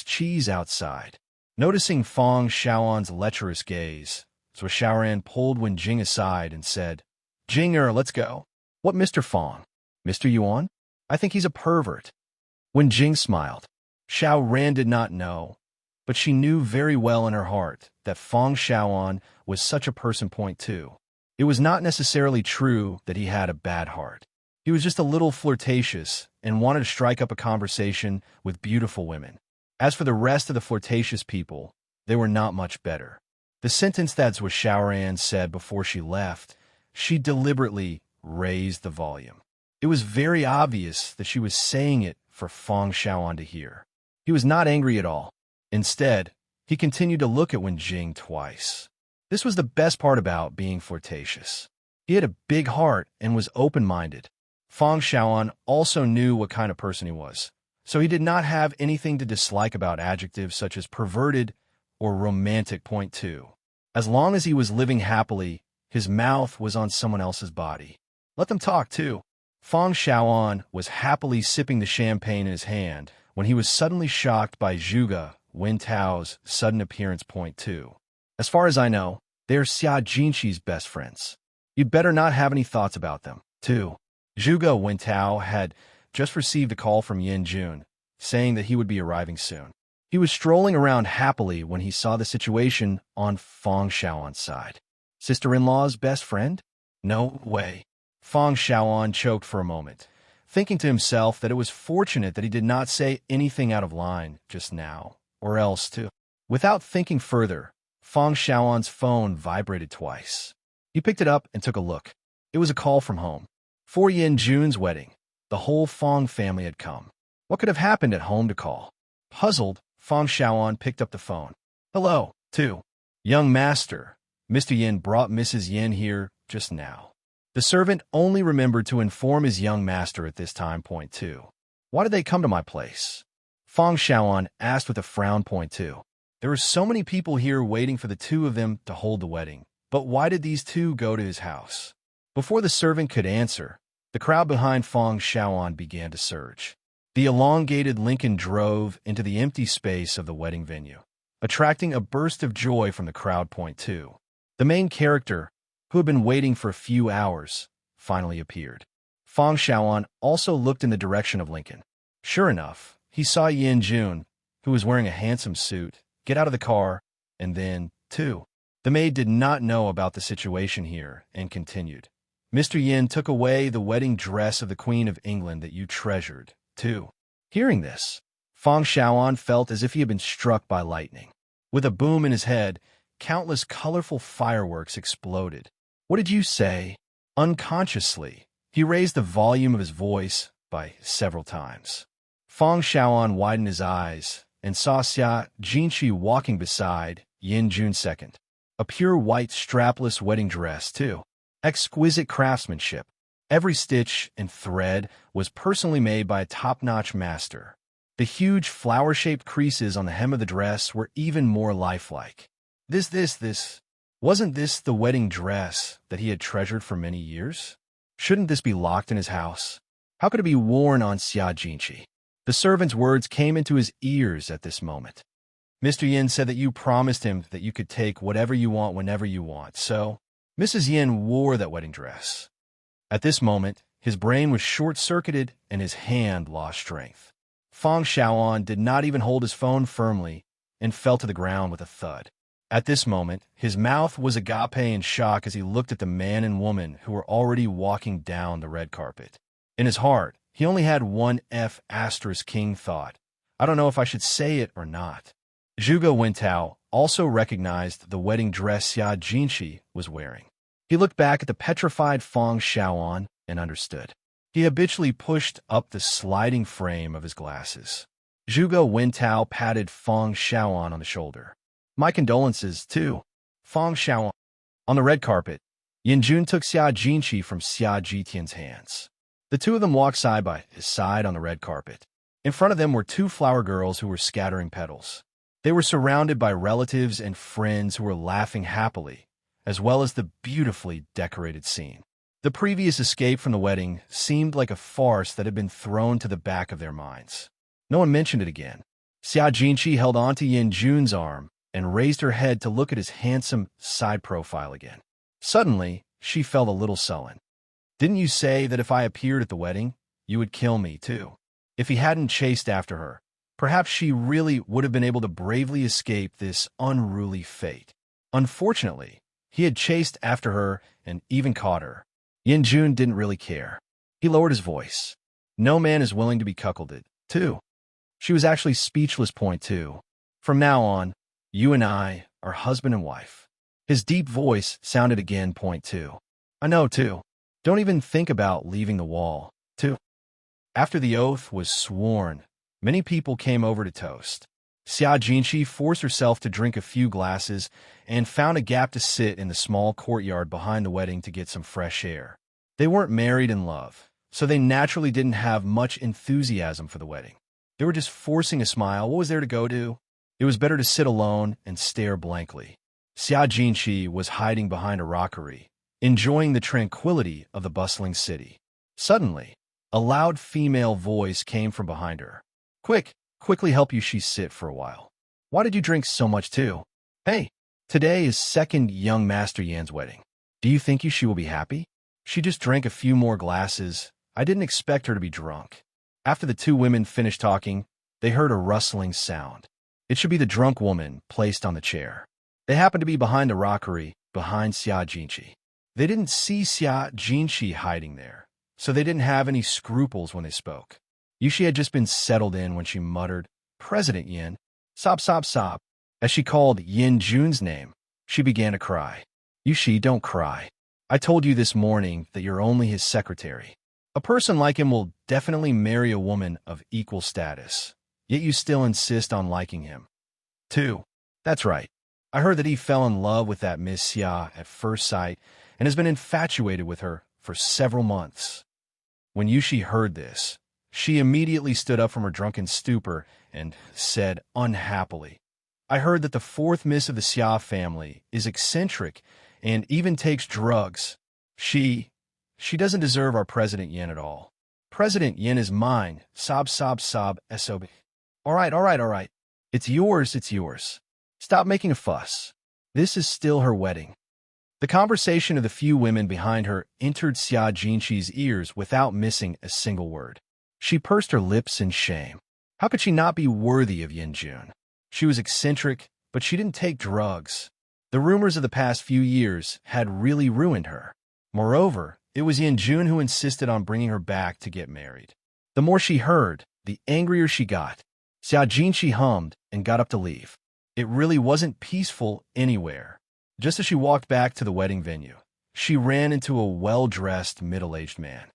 cheese outside. Noticing Fong Xiaoan's lecherous gaze, Zhou Xiaoran pulled Wen Jing aside and said, Jinger, let's go. What, Mr. Fong? Mr. Yuan? I think he's a pervert. Wen Jing smiled. Xiaoran did not know, but she knew very well in her heart that Fong Xiaoan was such a person. Point 2. It was not necessarily true that he had a bad heart. He was just a little flirtatious and wanted to strike up a conversation with beautiful women. As for the rest of the flirtatious people, they were not much better. The sentence that Zhou Xiaoran said before she left, she deliberately raised the volume. It was very obvious that she was saying it for Fong Xiaoan to hear. He was not angry at all. Instead, he continued to look at Wen Jing twice. This was the best part about being flirtatious. He had a big heart and was open-minded. Fong Xiaoan also knew what kind of person he was, so he did not have anything to dislike about adjectives such as perverted or romantic. Point 2. As long as he was living happily, his mouth was on someone else's body. Let them talk, too. Fong Xiaoan was happily sipping the champagne in his hand when he was suddenly shocked by Zhuge Wentao's sudden appearance. Point 2. As far as I know, they are Xia Jinqi's best friends. You'd better not have any thoughts about them, too. Zhuge Wentao had just received a call from Yin Jun, saying that he would be arriving soon. He was strolling around happily when he saw the situation on Fong Xiaoan's side. Sister-in-law's best friend? No way. Fong Xiaoan choked for a moment, thinking to himself that it was fortunate that he did not say anything out of line just now, or else, too. Without thinking further, Fang Xiaoan's phone vibrated twice. He picked it up and took a look. It was a call from home. For Yin Jun's wedding, the whole Fang family had come. What could have happened at home to call? Puzzled, Fang Xiaoan picked up the phone. Hello, too. Young master, Mr. Yin brought Mrs. Yin here just now. The servant only remembered to inform his young master at this time. Point 2. Why did they come to my place? Fang Xiaoan asked with a frown. Point 2. There were so many people here waiting for the two of them to hold the wedding, but why did these two go to his house? Before the servant could answer, the crowd behind Fang Xiaoan began to surge. The elongated Lincoln drove into the empty space of the wedding venue, attracting a burst of joy from the crowd. Point 2. The main character, who had been waiting for a few hours, finally appeared. Fang Xiaoan also looked in the direction of Lincoln. Sure enough, he saw Yin Jun, who was wearing a handsome suit, get out of the car, and then, too. The maid did not know about the situation here and continued. Mr. Yin took away the wedding dress of the Queen of England that you treasured, too. Hearing this, Fang Xiaoan felt as if he had been struck by lightning. With a boom in his head, countless colorful fireworks exploded. What did you say? Unconsciously, he raised the volume of his voice by several times. Fang Xiaoan widened his eyes and saw Xia Jinqi walking beside Yin Jun II. A pure white strapless wedding dress, too. Exquisite craftsmanship. Every stitch and thread was personally made by a top-notch master. The huge flower-shaped creases on the hem of the dress were even more lifelike. Wasn't this the wedding dress that he had treasured for many years? Shouldn't this be locked in his house? How could it be worn on Xia Jinqi? The servant's words came into his ears at this moment. Mr. Yin said that you promised him that you could take whatever you want whenever you want, so Mrs. Yin wore that wedding dress. At this moment, his brain was short-circuited and his hand lost strength. Fang Xiaoan did not even hold his phone firmly and fell to the ground with a thud. At this moment, his mouth was agape in shock as he looked at the man and woman who were already walking down the red carpet. In his heart, he only had one King thought. I don't know if I should say it or not. Zhuge Wentao also recognized the wedding dress Xia Jinqi was wearing. He looked back at the petrified Fang Xiaoan and understood. He habitually pushed up the sliding frame of his glasses. Zhuge Wentao patted Fang Xiaoan on the shoulder. My condolences, too. Fang Xiaoan. On the red carpet, Yin Jun took Xia Jinqi from Xia Jitian's hands. The two of them walked side by side on the red carpet. In front of them were two flower girls who were scattering petals. They were surrounded by relatives and friends who were laughing happily, as well as the beautifully decorated scene. The previous escape from the wedding seemed like a farce that had been thrown to the back of their minds. No one mentioned it again. Xia Jinqi held onto Yin Jun's arm and raised her head to look at his handsome side profile again. Suddenly, she felt a little sullen. Didn't you say that if I appeared at the wedding, you would kill me, too? If he hadn't chased after her, perhaps she really would have been able to bravely escape this unruly fate. Unfortunately, he had chased after her and even caught her. Yin Jun didn't really care. He lowered his voice. No man is willing to be cuckolded, too. She was actually speechless. Point 2. From now on, you and I are husband and wife. His deep voice sounded again. Point 2. I know, too. Don't even think about leaving the wall, too. After the oath was sworn, many people came over to toast. Xia Jinqi forced herself to drink a few glasses and found a gap to sit in the small courtyard behind the wedding to get some fresh air. They weren't married in love, so they naturally didn't have much enthusiasm for the wedding. They were just forcing a smile. What was there to go to? It was better to sit alone and stare blankly. Xia Jinqi was hiding behind a rockery, enjoying the tranquility of the bustling city. Suddenly, a loud female voice came from behind her. Quickly help you she sit for a while. Why did you drink so much too? Hey, today is second young Master Yan's wedding. Do you think she will be happy? She just drank a few more glasses. I didn't expect her to be drunk. After the two women finished talking, they heard a rustling sound. It should be the drunk woman placed on the chair. They happened to be behind the rockery, behind Xia Jinqi. They didn't see Xia Jinqi hiding there, so they didn't have any scruples when they spoke. Yushi had just been settled in when she muttered, "President Yin, sob sob sob." As she called Yin Jun's name, she began to cry. "Yushi, don't cry. I told you this morning that you're only his secretary. A person like him will definitely marry a woman of equal status, yet you still insist on liking him." 2. That's right. I heard that he fell in love with that Miss Xia at first sight and has been infatuated with her for several months. When Yushi heard this, she immediately stood up from her drunken stupor and said unhappily, "I heard that the fourth miss of the Xia family is eccentric and even takes drugs. She doesn't deserve our President Yin at all. President Yin is mine, sob sob sob sob. All right. It's yours. Stop making a fuss. This is still her wedding." The conversation of the few women behind her entered Xia Jinqi's ears without missing a single word. She pursed her lips in shame. How could she not be worthy of Yin Jun? She was eccentric, but she didn't take drugs. The rumors of the past few years had really ruined her. Moreover, it was Yin Jun who insisted on bringing her back to get married. The more she heard, the angrier she got. Xia Jinqi hummed and got up to leave. It really wasn't peaceful anywhere. Just as she walked back to the wedding venue, she ran into a well-dressed, middle-aged man.